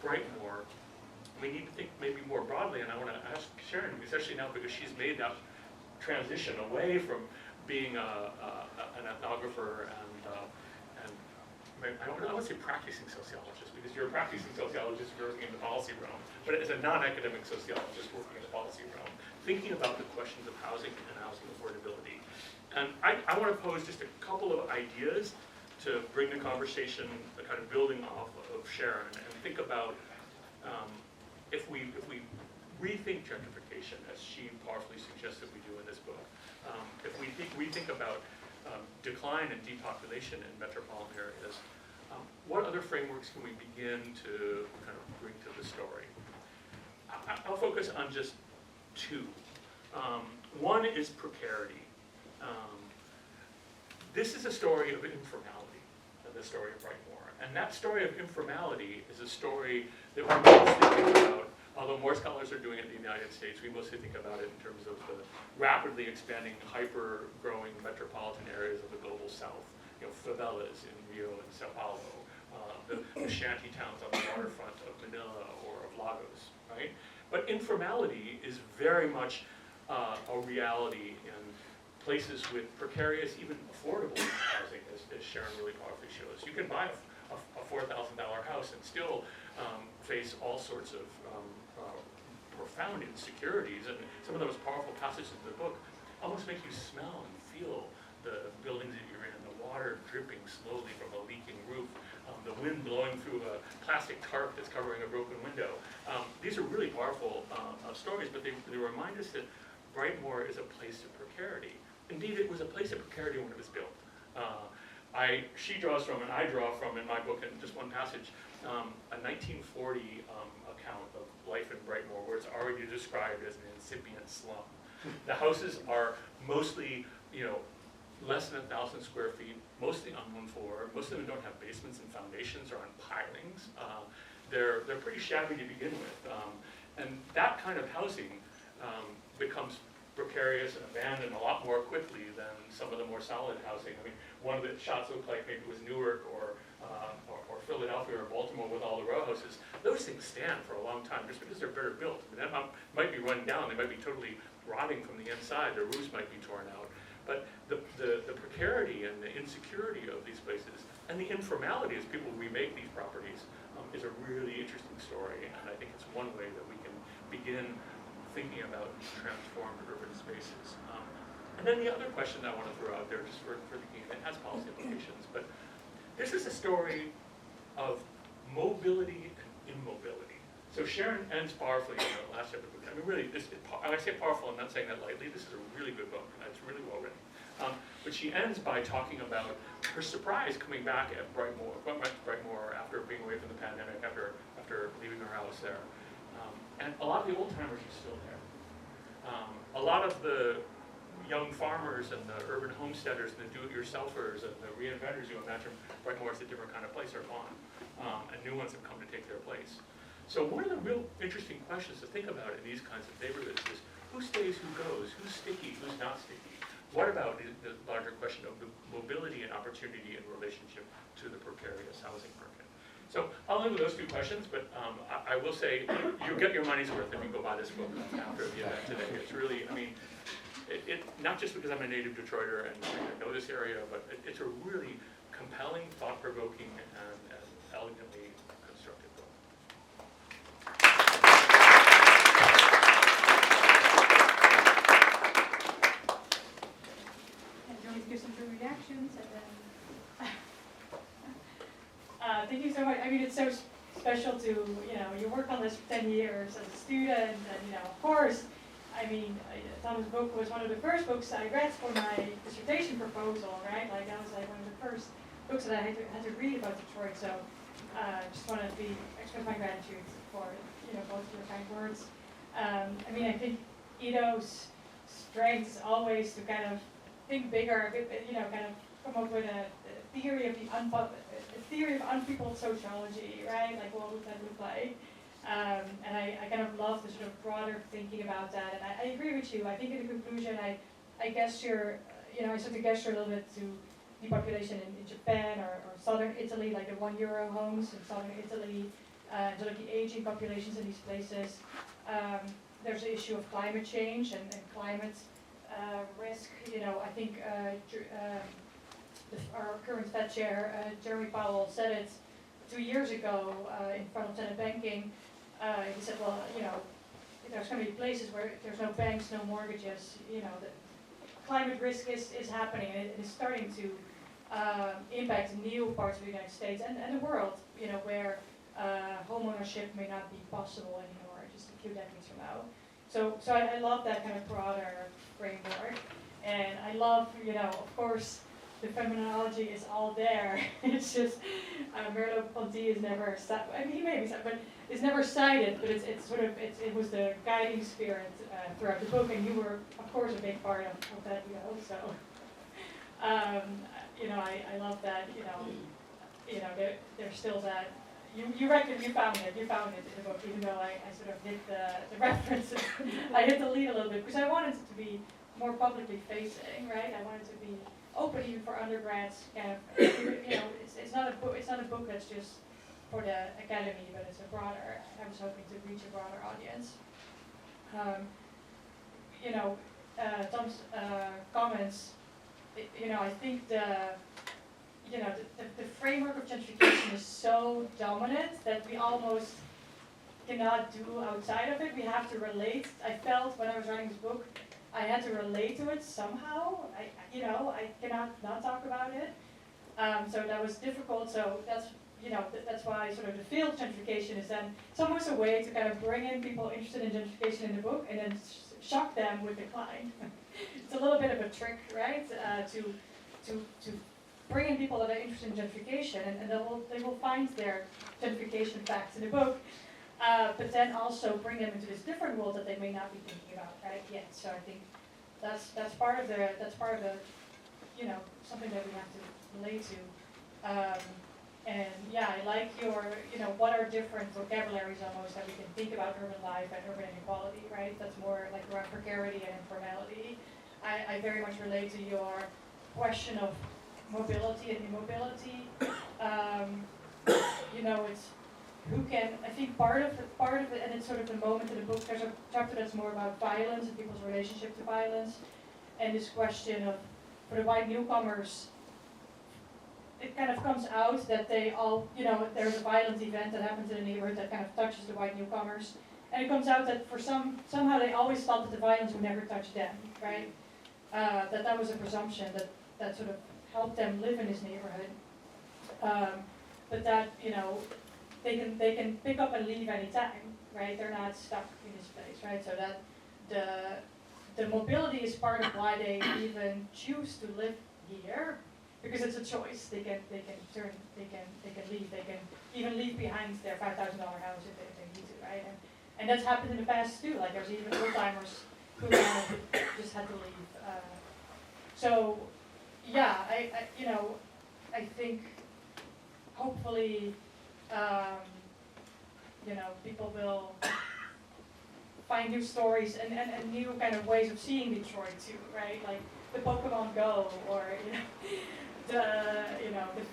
Brightmoor, we need to think maybe more broadly, and I want to ask Sharon, especially now because she's made that transition away from being an ethnographer and I don't want to say practicing sociologist, because you're a practicing sociologist working in the policy realm, but as a non-academic sociologist working in the policy realm, thinking about the questions of housing and housing affordability. And I want to pose just a couple of ideas to bring the conversation kind of building off of Sharon and think about if we rethink gentrification, as she powerfully suggests that we do in this book, if we think about decline and depopulation in metropolitan areas, what other frameworks can we begin to kind of bring to the story? I'll focus on just two. One is precarity. This is a story of informality, the story of Brightmoor. And that story of informality is a story that we mostly think about, although more scholars are doing it in the United States, we mostly think about it in terms of the rapidly expanding, hyper-growing metropolitan areas of the global south. Favelas in Rio and Sao Paulo, the shanty towns on the waterfront of Manila or of Lagos, right? But informality is very much a reality in places with precarious, even affordable housing, as Sharon really powerfully shows. You can buy a $4,000 house and still face all sorts of profound insecurities, and some of the most powerful passages in the book almost make you smell and feel the buildings that you're in, the water dripping slowly from a leaking roof, the wind blowing through a plastic tarp that's covering a broken window. These are really powerful stories, but they remind us that Brightmoor is a place of precarity. Indeed, it was a place of precarity when it was built. She draws from, and I draw from in my book, in just one passage, a 1940 account of life in Brightmoor, where it's already described as an incipient slum. The houses are mostly, less than 1,000 square feet, mostly on one floor. Most of them don't have basements and foundations or on pilings. They're pretty shabby to begin with. And that kind of housing becomes precarious and abandoned a lot more quickly than some of the more solid housing. I mean, one of the shots looked like maybe it was Newark or Philadelphia or Baltimore with all the row houses. Those things stand for a long time just because they're better built. I mean, that might be running down. They might be totally rotting from the inside. Their roofs might be torn out. But the precarity and the insecurity of these places and the informality as people remake these properties is a really interesting story. And I think it's one way that we can begin thinking about transformed urban spaces. And then the other question I want to throw out there, just for thinking, it has policy implications, but this is a story of mobility and immobility. So Sharon ends powerfully in the last chapter. I mean, really, when I say powerful, I'm not saying that lightly. This is a really good book, and it's really well written. But she ends by talking about her surprise coming back at Brightmoor after being away from the pandemic, after leaving her house there. And a lot of the old timers are still there. A lot of the young farmers and the urban homesteaders and the do-it-yourselfers and the reinventors you imagine right more as a different kind of place are gone. And new ones have come to take their place. So one of the real interesting questions to think about in these kinds of neighborhoods is who stays, who goes, who's sticky, who's not sticky? What about the larger question of the mobility and opportunity in relationship to the precarious housing market? So I'll end with those two questions, but I will say you'll get your money's worth if you go buy this book after the event today. It's really, I mean, not just because I'm a native Detroiter and I know this area, but it's a really compelling, thought-provoking, and elegantly constructed book. And you always give some good reactions, and then thank you so much. I mean, it's so special to, you work on this for 10 years as a student, and, of course, I mean, Tom's book was one of the first books I read for my dissertation proposal, right? Like, that was like one of the first books that I had to read about Detroit, so just want to express my gratitude for, both your kind words. I mean, I think Iddo's strength is always to kind of think bigger, kind of come up with a theory of unpeopled sociology, right? Like, what would that look like? And I kind of love the sort of broader thinking about that. And I agree with you. I think in the conclusion, I gesture, I sort of gesture a little bit to depopulation in Japan or southern Italy, like the €1 homes in southern Italy, sort of the aging populations in these places. There's the issue of climate change and climate risk. I think our current Fed chair, Jeremy Powell, said it 2 years ago in front of Senate banking. He said, well, there's going to be places where there's no banks, no mortgages. The climate risk is happening, and it is starting to impact new parts of the United States and the world. Where homeownership may not be possible anymore, just a few decades from now. So I love that kind of broader framework, and I love, of course, the phenomenology is all there. It's just Merleau-Ponty is never cited. I mean, he may be cited, but it's never cited. But it was the guiding spirit throughout the book, and you were, of course, a big part of that. So I love that. There's still that. You reckon you found it in the book, even though I sort of hit the references. I hit the lead a little bit because I wanted it to be more publicly facing, right? I wanted it to be open even for undergrads. Kind of, it's not a book that's just for the academy, but it's a broader. I was hoping to reach a broader audience. Tom's comments. I think the framework of gentrification is so dominant that we almost cannot do outside of it. We have to relate. I felt when I was writing this book, I had to relate to it somehow. I cannot not talk about it. So that was difficult. So that's why sort of the failed gentrification is then it's almost a way to kind of bring in people interested in gentrification in the book and then shock them with decline. It's a little bit of a trick, right? To bring in people that are interested in gentrification, and they will find their gentrification facts in the book, but then also bring them into this different world that they may not be thinking about right yet. So I think that's part of the something that we have to relate to. And yeah, I like your what are different vocabularies almost that we can think about urban life and urban inequality, right? That's more like around precarity and informality. I very much relate to your question of mobility and immobility. It's who can. I think part of it, and it's sort of the moment in the book. There's a chapter that's more about violence and people's relationship to violence, and this question of for the white newcomers. It kind of comes out that they all, there's a violent event that happens in the neighborhood that kind of touches the white newcomers, and it comes out that for somehow they always thought that the violence would never touch them, right? That was a presumption that sort of helped them live in this neighborhood, but that they can pick up and leave anytime, right? They're not stuck in this place, right? So that the mobility is part of why they even choose to live here. Because it's a choice. They can leave. They can even leave behind their $5,000 house if they need to, right? And that's happened in the past too. Like there's even old timers who just had to leave So, yeah, I think hopefully, people will find new stories and new kind of ways of seeing Detroit too, right? Like the Pokemon Go, or the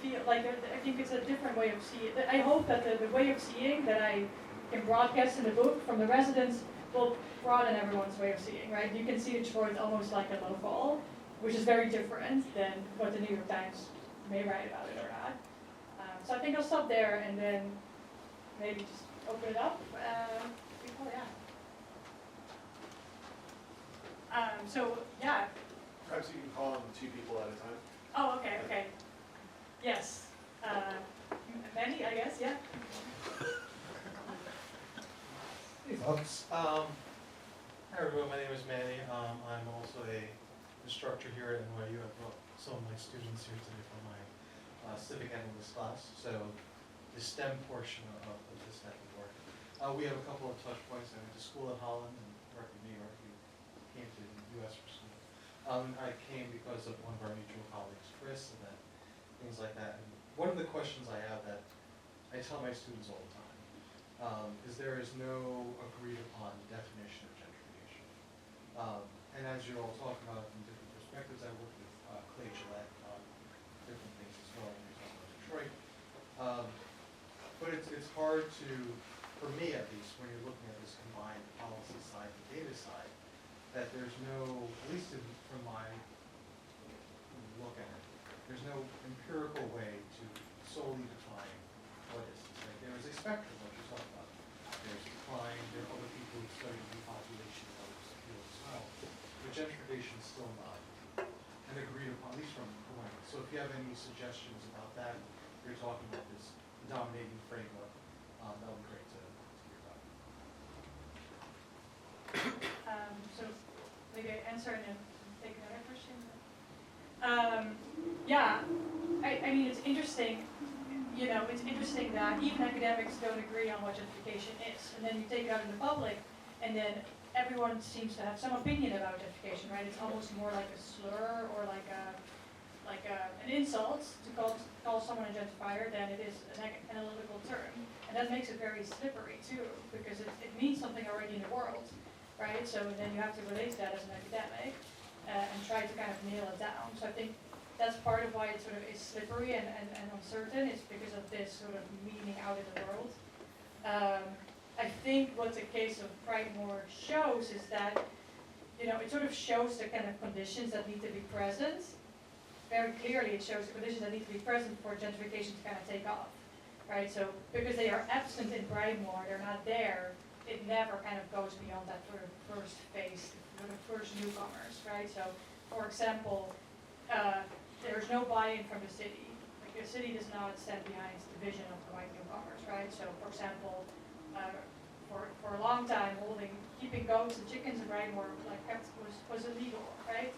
feel. Like I think it's a different way of seeing. I hope that the way of seeing that I can broadcast in the book from the residents will broaden everyone's way of seeing, right? You can see Detroit almost like a local, which is very different than what the New York Times may write about it or not. So I think I'll stop there and then maybe just open it up. So yeah. Perhaps you can call on 2 people at a time. Oh, okay. Yes. Manny, I guess, yeah. Hey folks. Hi everyone, my name is Manny. I'm also an instructor here at NYU. I brought some of my students here today for my civic analyst class. So the STEM portion of this type of work. We have a couple of touch points. I went to school in Holland and worked in New York. We came to the US for school. I came because of one of our mutual colleagues, Chris, and things like that. And one of the questions I have that I tell my students all the time is there is no agreed upon definition of gentrification. And as you're all talking about it from different perspectives, I work with Clay Gillette on different things as well when you're talking about Detroit. But it's hard to, for me at least, when you're looking at this combined policy side and data side, that there's no, at least from my look at it, there's no empirical way to solely define what is. Like there is a spectrum, what you're talking about. There's decline, there are other people who study depopulation and other fields as well. But gentrification is still not an agreed upon, at least from my end. So if you have any suggestions about that, you're talking about this dominating framework, that would be great to hear about. So maybe I answer and then take another question. Yeah, I mean it's interesting. It's interesting that even academics don't agree on what gentrification is, and then you take it out in the public, and then everyone seems to have some opinion about gentrification, right? It's almost more like a slur or like an insult to call someone a gentrifier than it is an analytical term, and that makes it very slippery too, because it means something already in the world, right? So then you have to relate to that as an academic and try to kind of nail it down. So I think that's part of why it sort of is slippery and uncertain. It's because of this sort of meaning out in the world. I think what the case of Brightmoor shows is that, it sort of shows the kind of conditions that need to be present. Very clearly it shows the conditions that need to be present for gentrification to kind of take off, right? So because they are absent in Brightmoor, they're not there, it never kind of goes beyond that sort of first phase, sort of first newcomers, right? So, for example, there's no buy-in from the city. Like the city does not stand behind the vision of the white newcomers, right? So, for example, for a long time, keeping goats and chickens in Brightmoor was illegal, right?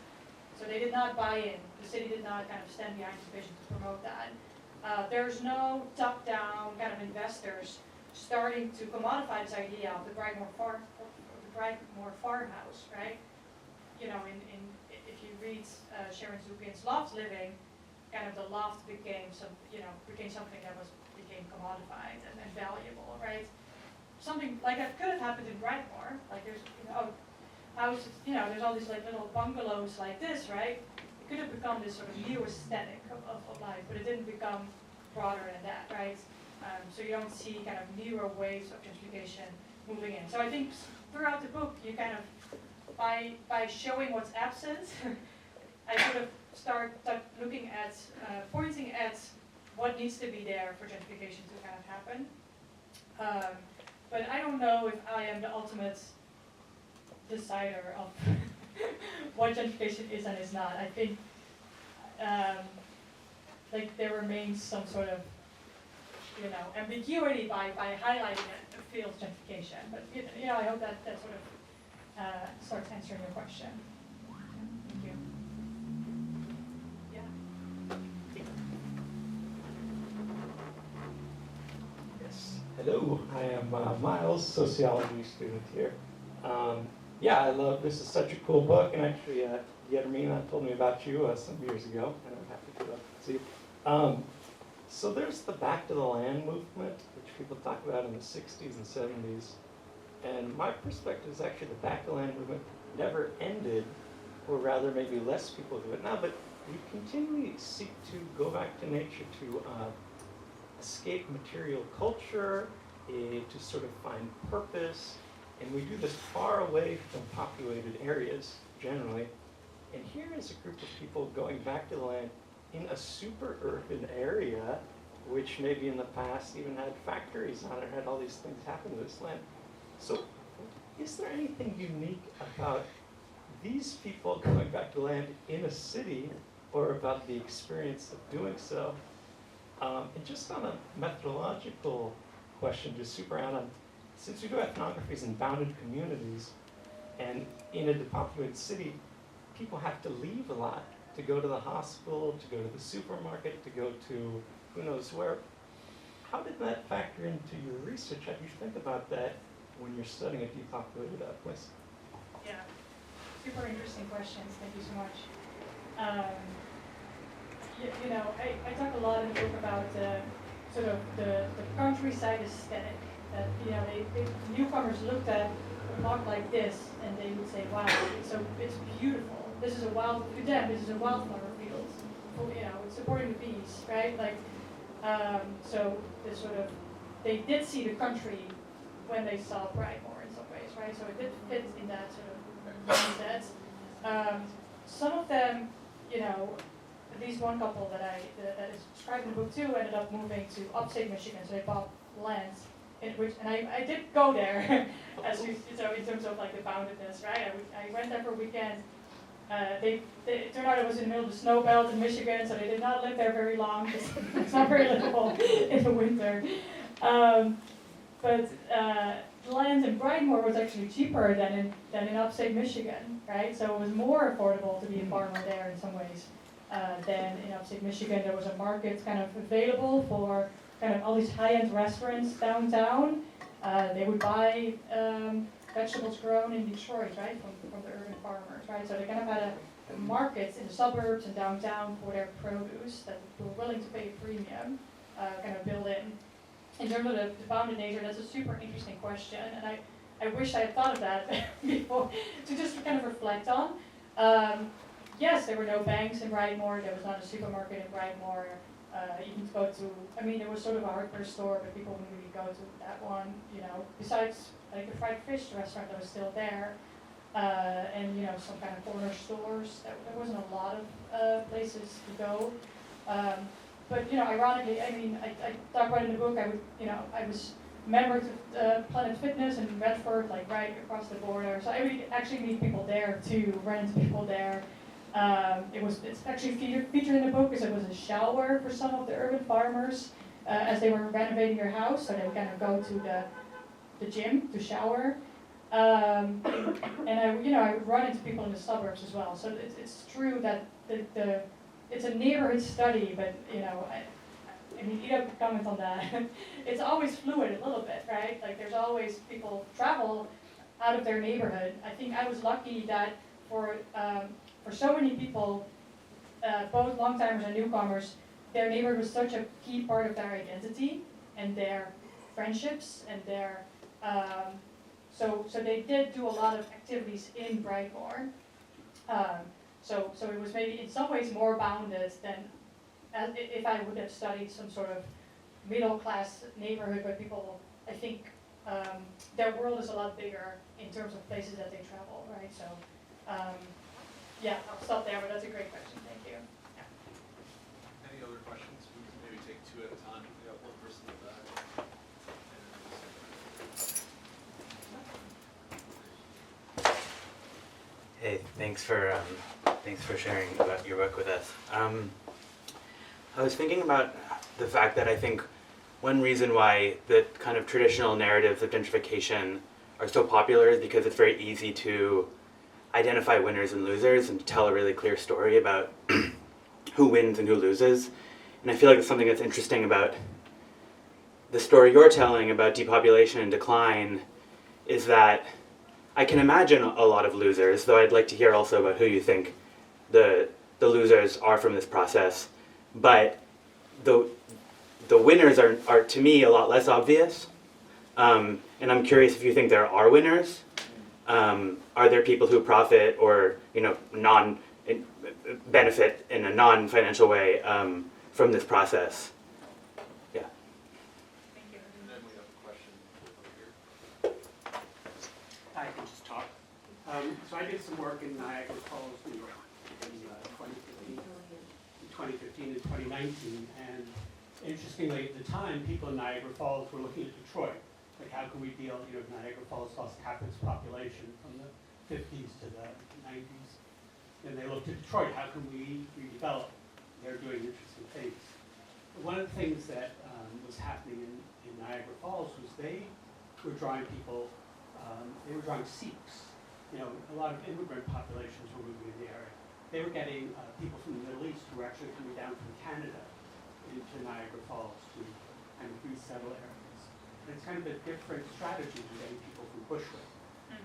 So they did not buy in. The city did not kind of stand behind the vision to promote that. There's no top-down kind of investors starting to commodify this idea of the Brightmoor farmhouse, right? If you read Sharon Cornelisson's Loft Living, kind of the loft became something that became commodified and valuable, right? Something like that could have happened in Brightmoor. Like there's houses, there's all these like little bungalows like this, right? It could have become this sort of new aesthetic of life, but it didn't become broader than that, right? So you don't see kind of newer waves of gentrification moving in. So I think throughout the book, you kind of, by showing what's absent, I sort of start looking at, pointing at what needs to be there for gentrification to kind of happen. But I don't know if I am the ultimate decider of what gentrification is and is not. I think like there remains some sort of ambiguity by highlighting a failed gentrification. But I hope that sort of starts answering your question. Thank you. Yeah. Yes. Hello, I am Miles, sociology student here. Yeah, I love, this is such a cool book, and actually, Guillermina told me about you some years ago, and I'm happy to see you. So there's the Back to the Land movement, which people talk about in the 60s and 70s. And my perspective is actually the Back to the Land movement never ended, or rather maybe less people do it now, but we continually seek to go back to nature to escape material culture, to sort of find purpose, and we do this far away from populated areas, generally. And here is a group of people going back to the land in a super urban area, which maybe in the past even had factories on it, had all these things happen to this land. So is there anything unique about these people going back to land in a city, or about the experience of doing so? And just on a methodological question, just super out on, since we do ethnographies in bounded communities, and in a depopulated city, people have to leave a lot to go to the hospital, to go to the supermarket, to go to who knows where. How did that factor into your research? How do you think about that when you're studying a depopulated place? Yeah, super interesting questions. Thank you so much. I talk a lot in the book about sort of the countryside aesthetic. That the newcomers looked at a block like this, and they would say, "Wow, it's beautiful. This is a wildflower field. It's supporting the bees, right?" So they did see the country when they saw Brightmoor in some ways, right? So it did fit in that sort of mindset. Some of them, at least one couple that is described in the book too, ended up moving to upstate Michigan, so they bought land. And I did go there, in terms of like the boundedness, right? I went there for a weekend. It turned out it was in the middle of the snow belt in Michigan, so they did not live there very long, because it's not very livable in the winter. But land in Brightmoor was actually cheaper than in upstate Michigan, right? So it was more affordable to be a farmer there in some ways than in upstate Michigan. There was a market kind of available for kind of all these high-end restaurants downtown. They would buy vegetables grown in Detroit, right, from the urban farmers, right? So they kind of had a market in the suburbs and downtown for their produce that were willing to pay a premium, kind of built in. In terms of the bounded nature, that's a super interesting question, and I wish I had thought of that before, to just kind of reflect on. Yes, there were no banks in Brightmoor, there was not a supermarket in Brightmoor. You can go to, there was sort of a hardware store, but people wouldn't really go to that one, besides like the fried fish restaurant that was still there, and some kind of corner stores. There wasn't a lot of places to go. But ironically, I talk about it in the book. I was a member of Planet Fitness in Redford, like right across the border. So I would actually meet people there too, run into people there. It's actually featured in the book because it was a shower for some of the urban farmers as they were renovating their house. So they would kind of go to the gym to shower. And I would run into people in the suburbs as well. So it's true that it's a neighborhood study, but Iddo could comment on that. It's always fluid a little bit, right? Like there's always people travel out of their neighborhood. I think I was lucky that for so many people, both long-timers and newcomers, their neighborhood was such a key part of their identity and their friendships and their so they did do a lot of activities in Brightmoor. So it was maybe in some ways more bounded than if I would have studied some sort of middle-class neighborhood where people, I think, their world is a lot bigger in terms of places that they travel, right? So, I'll stop there, but that's a great question. Thank you. Yeah. Any other questions? We can maybe take two at a time. We got one person in the back. Hey, thanks for sharing about your work with us. I was thinking about the fact that I think one reason why the kind of traditional narratives of gentrification are so popular is because it's very easy to identify winners and losers and to tell a really clear story about who wins and who loses. And I feel like it's something that's interesting about the story you're telling about depopulation and decline is that I can imagine a lot of losers, though I'd like to hear also about who you think the losers are from this process. But the winners are to me a lot less obvious. And I'm curious if you think there are winners. Are there people who profit or benefit in a non-financial way from this process? Yeah. Thank you. And then we have a question over here. I can just talk. So I did some work in Niagara Falls, New York in 2015 and 2019. And interestingly, at the time, people in Niagara Falls were looking at Detroit. Like, how can we deal, Niagara Falls lost half its population from the 50s to the 90s. And they looked at Detroit, how can we redevelop? They're doing interesting things. But one of the things that was happening in Niagara Falls was they were drawing people, they were drawing Sikhs. A lot of immigrant populations were moving in the area. They were getting people from the Middle East who were actually coming down from Canada into Niagara Falls to kind of resettle areas. And it's kind of a different strategy than getting people from Bushwick,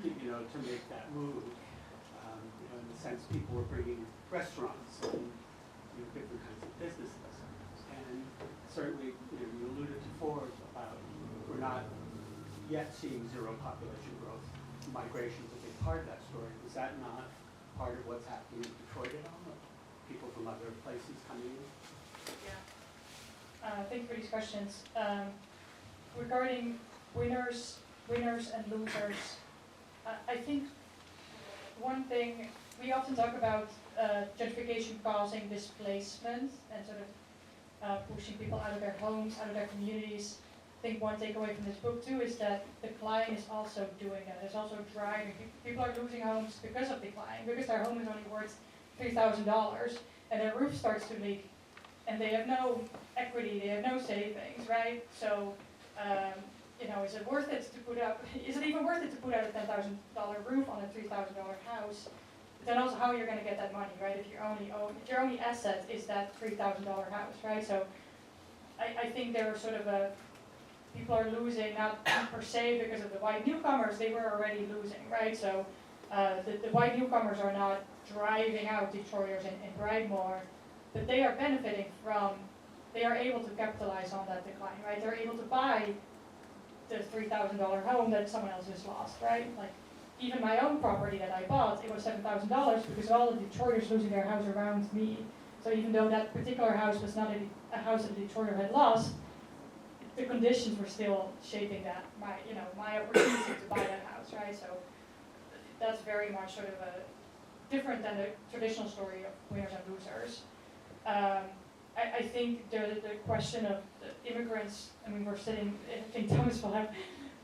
to make that move. In the sense people were bringing restaurants and different kinds of businesses. And certainly, you alluded to Ford about we're not yet seeing zero population growth. Migration is a big part of that story. Is that not part of what's happening in Detroit at all? People from other places coming in? Yeah. Thank you for these questions. Regarding winners and losers, I think one thing, we often talk about gentrification causing displacement and sort of pushing people out of their homes, out of their communities. I think one takeaway from this book too is that decline is also doing that. It's also driving. People are losing homes because of decline, because their home is only worth $3,000 and their roof starts to leak and they have no equity, they have no savings, right? So, is it worth it to put up, is it even worth it to put out a $10,000 roof on a $3,000 house? But then also how you're going to get that money, right? If your only asset is that $3,000 house, right? So I think there are sort of people are losing, not per se because of the white newcomers, they were already losing, right? So the white newcomers are not driving out Detroiters and Brightmoor, but they are benefiting from, they are able to capitalize on that decline, right? They're able to buy the $3,000 home that someone else has lost, right? Like even my own property that I bought, it was $7,000 because all the Detroiters losing their house around me. So even though that particular house was not a house that a Detroiter had lost, the conditions were still shaping that, my opportunity to buy that house, right? So that's very much sort of different than the traditional story of winners and losers. I think the question of the immigrants, we're sitting, I think Thomas will have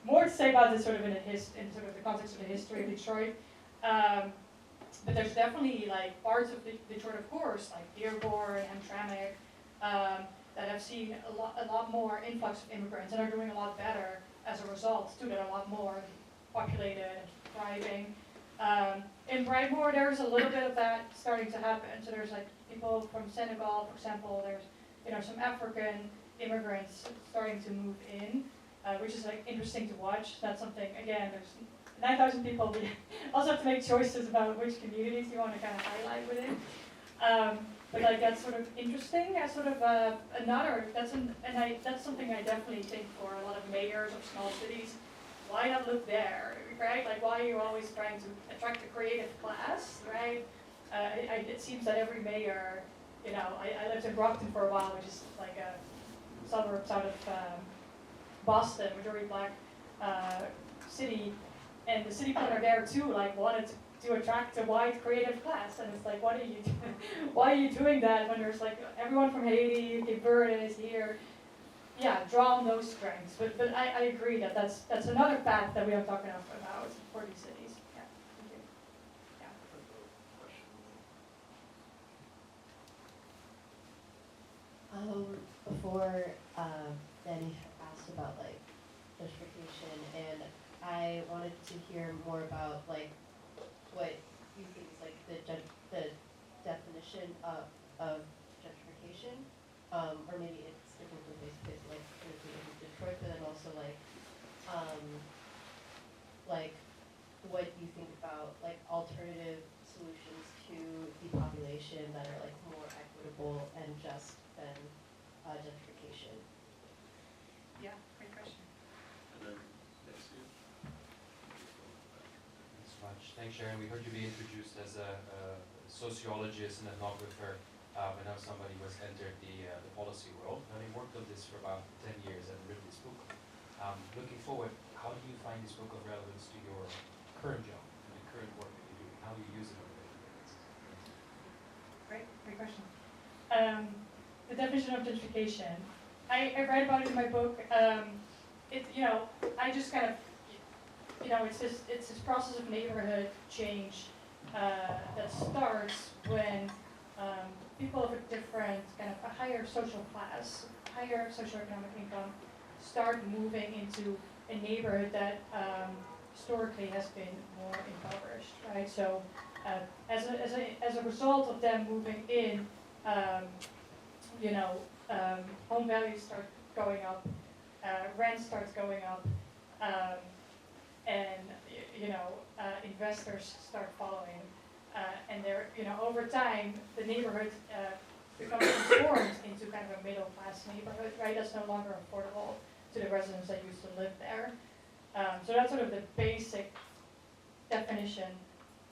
more to say about this sort of in sort of the context of the history of Detroit. But there's definitely like parts of Detroit, of course, like Dearborn and Hamtramck, that have seen a lot more influx of immigrants and are doing a lot better as a result too. They're a lot more populated and thriving. In Brightmoor, there's a little bit of that starting to happen. So there's like people from Senegal, for example. There's some African immigrants starting to move in, which is like interesting to watch. That's something. Again, there's 9,000 people. We also have to make choices about which communities you want to kind of highlight within. But like that's sort of interesting as sort of that's something I definitely think for a lot of mayors of small cities. Why not look there, right? Like why are you always trying to attract a creative class, right? It seems that every mayor, I lived in Brockton for a while, which is like a suburb out of Boston, majority black city, and the city planner there too, like wanted to attract a wide creative class, and it's like, why are you doing that when there's like everyone from Haiti, Cape Verde is here? Yeah, draw on those strengths. But I agree that that's another fact that we don't talk enough about for these cities. Yeah, thank you. Yeah. Before Danny asked about like gentrification, and I wanted to hear more about like what you think is like the definition of gentrification, or maybe it's different from place to place, like in Detroit, but then also like that are like more equitable and just than gentrification? Yeah, great question. And then next to you. Thanks so much. Thanks, Sharon. We heard you be introduced as a sociologist and ethnographer, and now somebody who has entered the policy world. Having worked on this for about 10 years and written this book. Looking forward, how do you find this book of relevance to your current job and the current work that you do? How do you use it on a daily basis? Great question. The definition of gentrification. I write about it in my book. I just kind of, it's this process of neighborhood change that starts when people of a different, kind of a higher social class, higher socioeconomic income, start moving into a neighborhood that historically has been more impoverished, right? So as a result of them moving in, home values start going up, rent starts going up, and investors start following, and they're, over time the neighborhood becomes transformed into kind of a middle class neighborhood, right? That's no longer affordable to the residents that used to live there. So that's sort of the basic definition.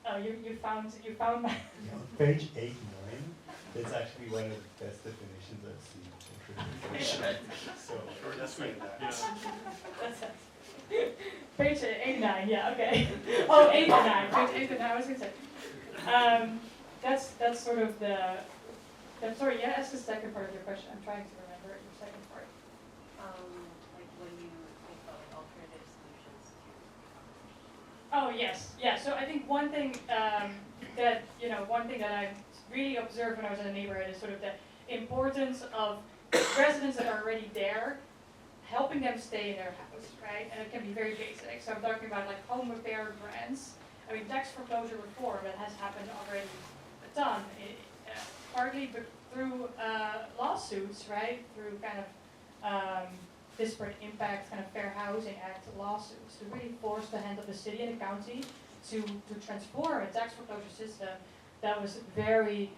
Oh, you found my. Page 8, 9. That's actually one of the best definitions I've seen of gentrification. So That's great. That's it. Page 89, yeah, okay. Oh, 8 and 9, page 8 and 9, I was gonna say. That's sort of the, I'm sorry, yeah, ask the second part of your question. I'm trying to remember your second part. Like when you think about like alternative solutions to Oh, yes, yeah, so I think one thing that I really observed when I was in a neighborhood is sort of the importance of residents that are already there, helping them stay in their house, right? And it can be very basic. So I'm talking about like home repair grants. I mean, tax foreclosure reform that has happened already a ton, partly through lawsuits, right? Through kind of disparate impact, kind of Fair Housing Act lawsuits to really force the hand of the city and the county to transform a tax foreclosure system that was very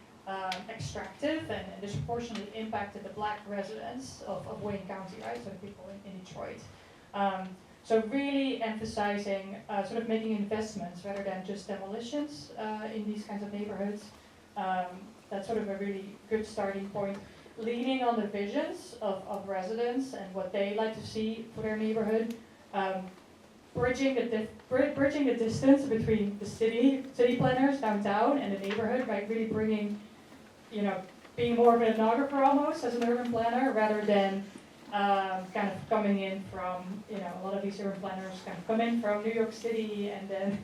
extractive and disproportionately impacted the black residents of Wayne County, right? So the people in Detroit. So really emphasizing sort of making investments rather than just demolitions in these kinds of neighborhoods. That's sort of a really good starting point. Leaning on the visions of residents and what they like to see for their neighborhood. Bridging the distance between the city planners downtown and the neighborhood, right? Really bringing, being more of an ethnographer almost as an urban planner rather than kind of coming in from, a lot of these urban planners kind of come in from New York City and then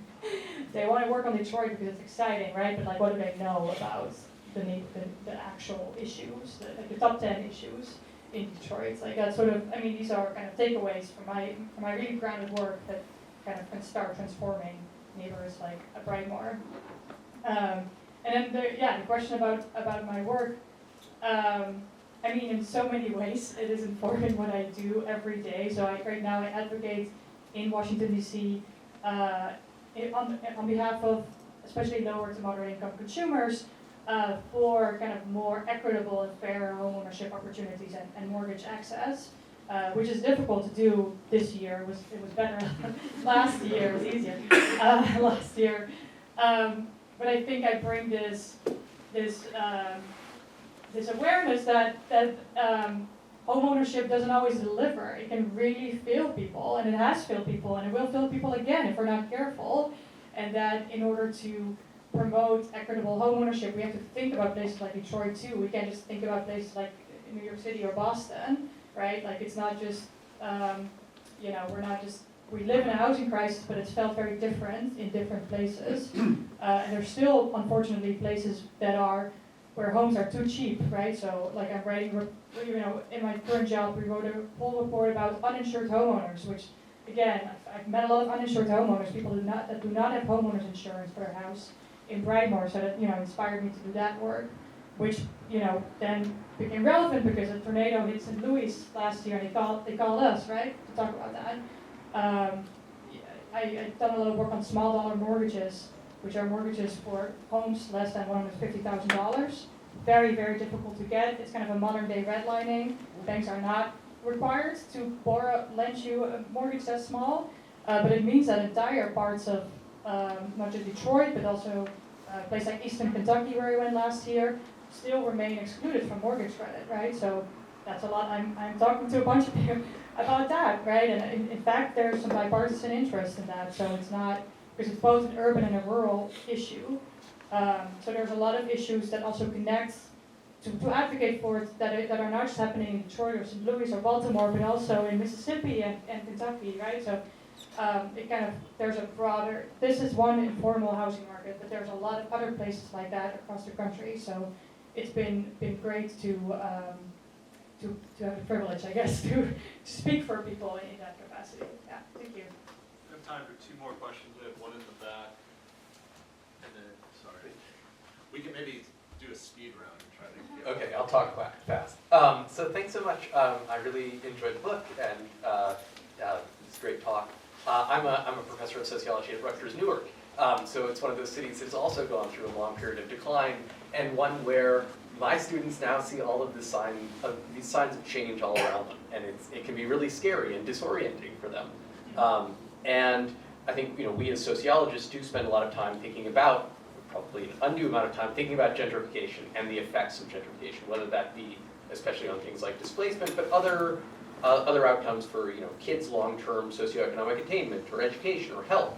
they want to work on Detroit because it's exciting, right? But like, what do they know about the actual issues, the top 10 issues in Detroit? It's like that sort of, these are kind of takeaways from my really grounded work that kind of can start transforming neighborhoods like Brightmoor. And then the question about my work, in so many ways it is informing what I do every day. So right now I advocate in Washington DC on behalf of especially lower to moderate income consumers for kind of more equitable and fair homeownership opportunities and mortgage access, which is difficult to do this year. It was better last year. It was easier last year. But I think I bring this awareness that homeownership doesn't always deliver. It can really fail people, and it has failed people, and it will fail people again if we're not careful. And that in order to promote equitable homeownership, we have to think about places like Detroit too. We can't just think about places like New York City or Boston, right? Like it's not just, we live in a housing crisis, but it's felt very different in different places. And there's still, unfortunately, places where homes are too cheap, right? So like I'm writing, in my current job, we wrote a whole report about uninsured homeowners, which again, I've met a lot of uninsured homeowners, people that do not have homeowners insurance for their house in Brightmoor, so that inspired me to do that work, which then became relevant because a tornado hit St. Louis last year, and they called us, right, to talk about that. I've done a lot of work on small dollar mortgages, which are mortgages for homes less than $150,000, very, very difficult to get. It's kind of a modern day redlining. Banks are not required to lend you a mortgage that small, but it means that entire parts of not just Detroit, but also a place like Eastern Kentucky where we went last year, still remain excluded from mortgage credit, right? So that's a lot. I'm talking to a bunch of people about that, right? And in fact, there's some bipartisan interest in that. So it's not, because it's both an urban and a rural issue. So there's a lot of issues that also connect to advocate for it that are not just happening in Detroit or St. Louis or Baltimore, but also in Mississippi and Kentucky, right? So it kind of, there's a broader, this is one informal housing market, but there's a lot of other places like that across the country. So it's been great to have the privilege, I guess, to speak for people in that capacity. Yeah, thank you. We have time for 2 more questions. We have one in the back. And then, sorry. We can maybe do a speed round and try to get... Okay, I'll talk fast. So thanks so much. I really enjoyed the book, and it's a great talk. I'm a professor of sociology at Rutgers Newark. So it's one of those cities that's also gone through a long period of decline, and one where my students now see all of these signs of change all around them, and it can be really scary and disorienting for them. And I think we as sociologists do spend a lot of time thinking about, probably an undue amount of time thinking about gentrification and the effects of gentrification, whether that be especially on things like displacement, but other outcomes for kids' long-term socioeconomic attainment or education or health.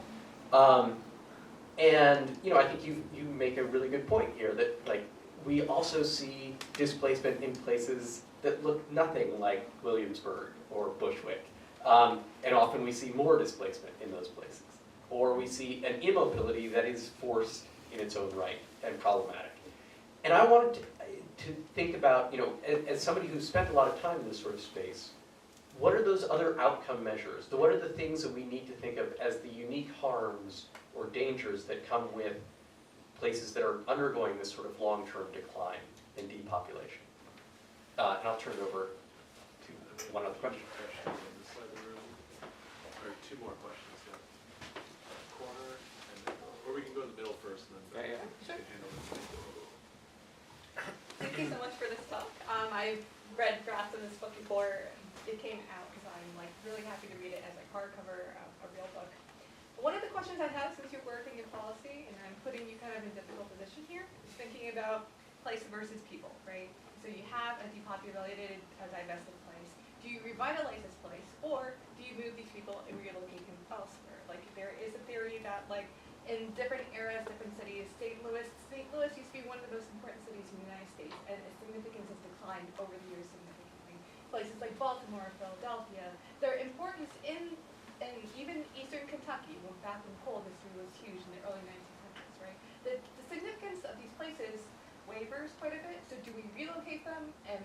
And I think you make a really good point here that we also see displacement in places that look nothing like Williamsburg or Bushwick. And often we see more displacement in those places. Or we see an immobility that is forced in its own right and problematic. And I wanted to think about, as somebody who's spent a lot of time in this sort of space, what are those other outcome measures? What are the things that we need to think of as the unique harms or dangers that come with places that are undergoing this sort of long-term decline and depopulation? And I'll turn it over to one other question. On this side of the room. Or 2 more questions. Yeah. Corner, and then, or we can go in the middle first, and then Sure. handle this. Thank you so much for this talk. I've read drafts of this book before it came out, because I'm really happy to read it as a hardcover, a real book. One of the questions I have, since you're working in policy, and I'm putting you kind of in a difficult position here, is thinking about place versus people, right? So you have a depopulated, a divested place. Do you revitalize this place, or do you move these people and relocate them elsewhere? There is a theory that in different eras, different cities, St. Louis used to be one of the most important cities in the United States, and its significance has declined over the years significantly. Places like Baltimore, Philadelphia, their importance in even Eastern Kentucky, when back when coal history was huge in the early 1900s, right? The significance of these places wavers quite a bit. So do we relocate them and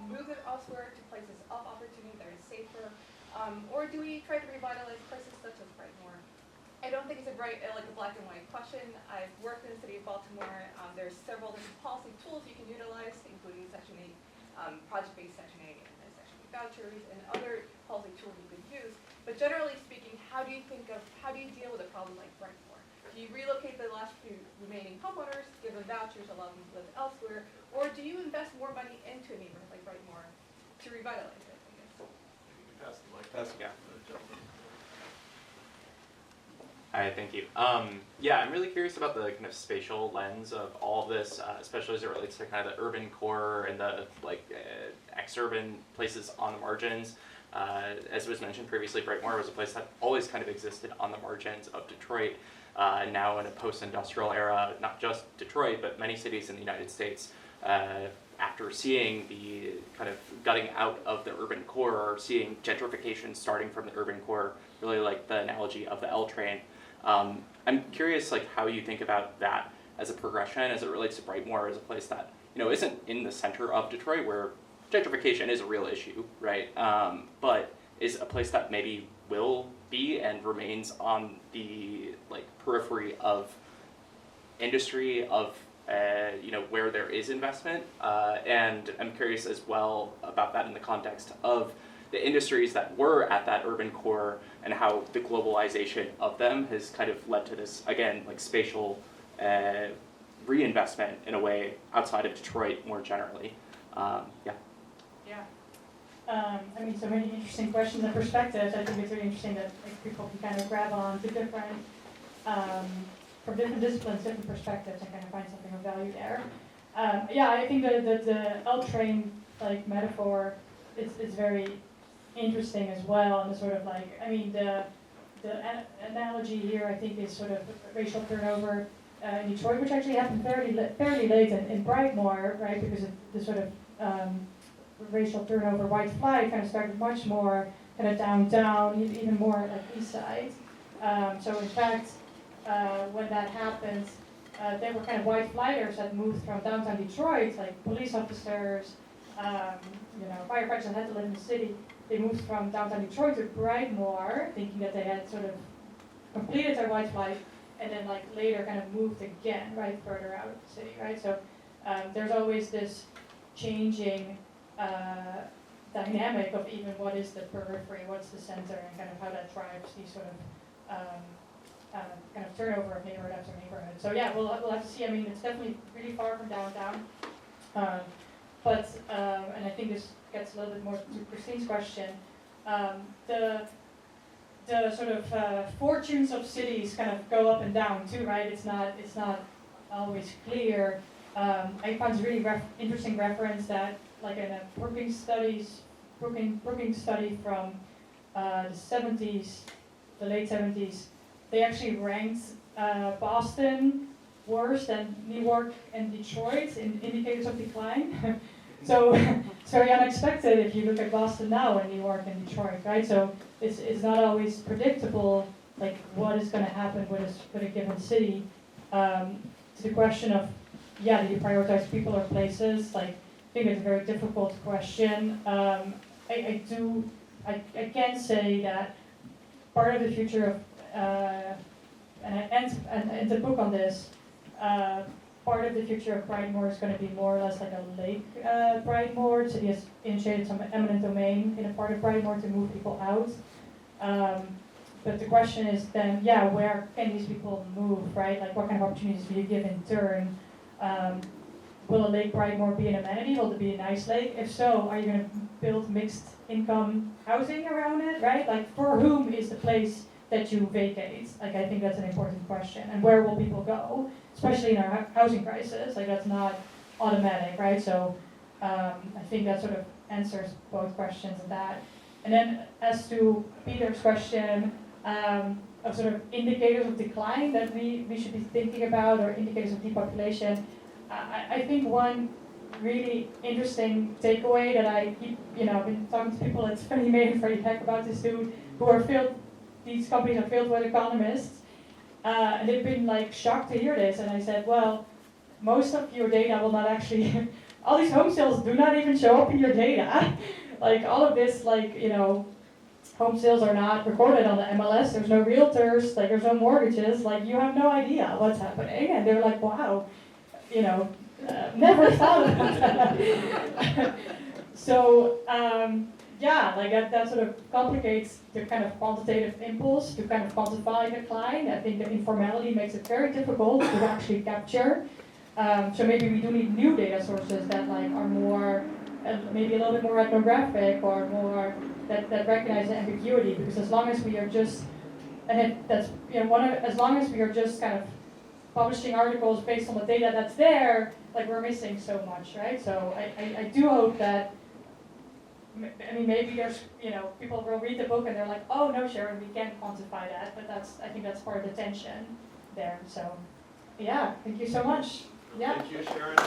move them elsewhere to places of opportunity that are safer, or do we try to revitalize places such as Brightmoor? I don't think it's a black and white question. I've worked in the city of Baltimore. There's several different policy tools you can utilize, including Section 8, project-based Section 8, and Section 8 vouchers, and other policy tools you could use. But generally speaking, how do you deal with a problem like Brightmoor? Do you relocate the last few remaining homeowners, give them vouchers, allow them to live elsewhere, or do you invest more money into a neighborhood like Brightmoor to revitalize it? I guess. You can pass the mic. Yeah. Gentleman. Hi, thank you. Yeah, I'm really curious about the kind of spatial lens of all of this, especially as it relates to kind of the urban core and the ex-urban places on the margins. As was mentioned previously, Brightmoor was a place that always kind of existed on the margins of Detroit. Now in a post-industrial era, not just Detroit, but many cities in the United States, after seeing the kind of gutting out of the urban core, or seeing gentrification starting from the urban core, really like the analogy of the L train. I'm curious how you think about that as a progression as it relates to Brightmoor as a place that isn't in the center of Detroit, where gentrification is a real issue, right? But is a place that maybe will be and remains on the periphery of industry, of where there is investment, and I'm curious as well about that in the context of the industries that were at that urban core and how the globalization of them has kind of led to this, again, spatial reinvestment in a way outside of Detroit more generally. Yeah. Yeah. I mean, so many interesting questions and perspectives. I think it's really interesting that like, people can kind of grab on to different, from different disciplines, different perspectives, and kind of find something of value there. Yeah, I think the L train like metaphor is very interesting as well, and the sort of like, I mean, the analogy here I think is sort of racial turnover in Detroit, which actually happened fairly late in Brightmoor, right? Because of the sort of racial turnover, white flight kind of started much more kind of downtown, even more like east side. So in fact, when that happened, they were kind of white flighters that moved from downtown Detroit, like police officers, firefighters that had to live in the city. They moved from downtown Detroit to Brightmoor, thinking that they had sort of completed their white flight, and then like later kind of moved again, right, further out of the city, right? So there's always this changing dynamic of even what is the periphery, what's the center, and kind of how that drives these sort of kind of turnover of neighborhood after neighborhood. So yeah, we'll have to see. I mean, it's definitely really far from downtown, but and I think this gets a little bit more to Christine's question. The sort of fortunes of cities kind of go up and down too, right? It's not always clear. I found this really interesting reference that, like in a Brookings study from the 70s, the late 70s, they actually ranked Boston worse than New York and Detroit in indicators of decline. So it's very unexpected if you look at Boston now and New York and Detroit, right? So it's not always predictable, like what is going to happen with a given city. To the question of, yeah, do you prioritize people or places? Like, I think it's a very difficult question. I can say that part of the future of, and I end the book on this, part of the future of Brightmoor is going to be more or less like a lake Brightmoor. So he has initiated some eminent domain in a part of Brightmoor to move people out. But the question is then, yeah, where can these people move, right? Like what kind of opportunities do you give in turn? Will a Lake Brightmoor be an amenity? Will it be a nice lake? If so, are you going to build mixed income housing around it, right? Like for whom is the place that you vacate? Like I think that's an important question. And where will people go? Especially in our housing crisis, like that's not automatic, right? So I think that sort of answers both questions of that. And then as to Peter's question of sort of indicators of decline that we should be thinking about, or indicators of depopulation, I think one really interesting takeaway that I keep, I've been talking to people at Fannie Mae and Freddie Mac about this too, who are these companies are filled with economists, and they've been like shocked to hear this. And I said, well, most of your data will not actually, all these home sales do not even show up in your data. Like all of this, home sales are not recorded on the MLS. There's no realtors, like there's no mortgages. Like you have no idea what's happening. And they're like, wow, never thought of that. So that sort of complicates the kind of quantitative impulse to kind of quantify decline. I think the informality makes it very difficult to actually capture. So maybe we do need new data sources that are more, maybe a little bit more ethnographic or more that recognize the ambiguity. Because as long as we are just, as long as we are just kind of publishing articles based on the data that's there, we're missing so much, right? So I do hope that, maybe there's, people will read the book and they're like, oh no, Sharon, we can't quantify that, but I think that's part of the tension there. So, yeah, thank you so much. Yeah. Thank you, Sharon.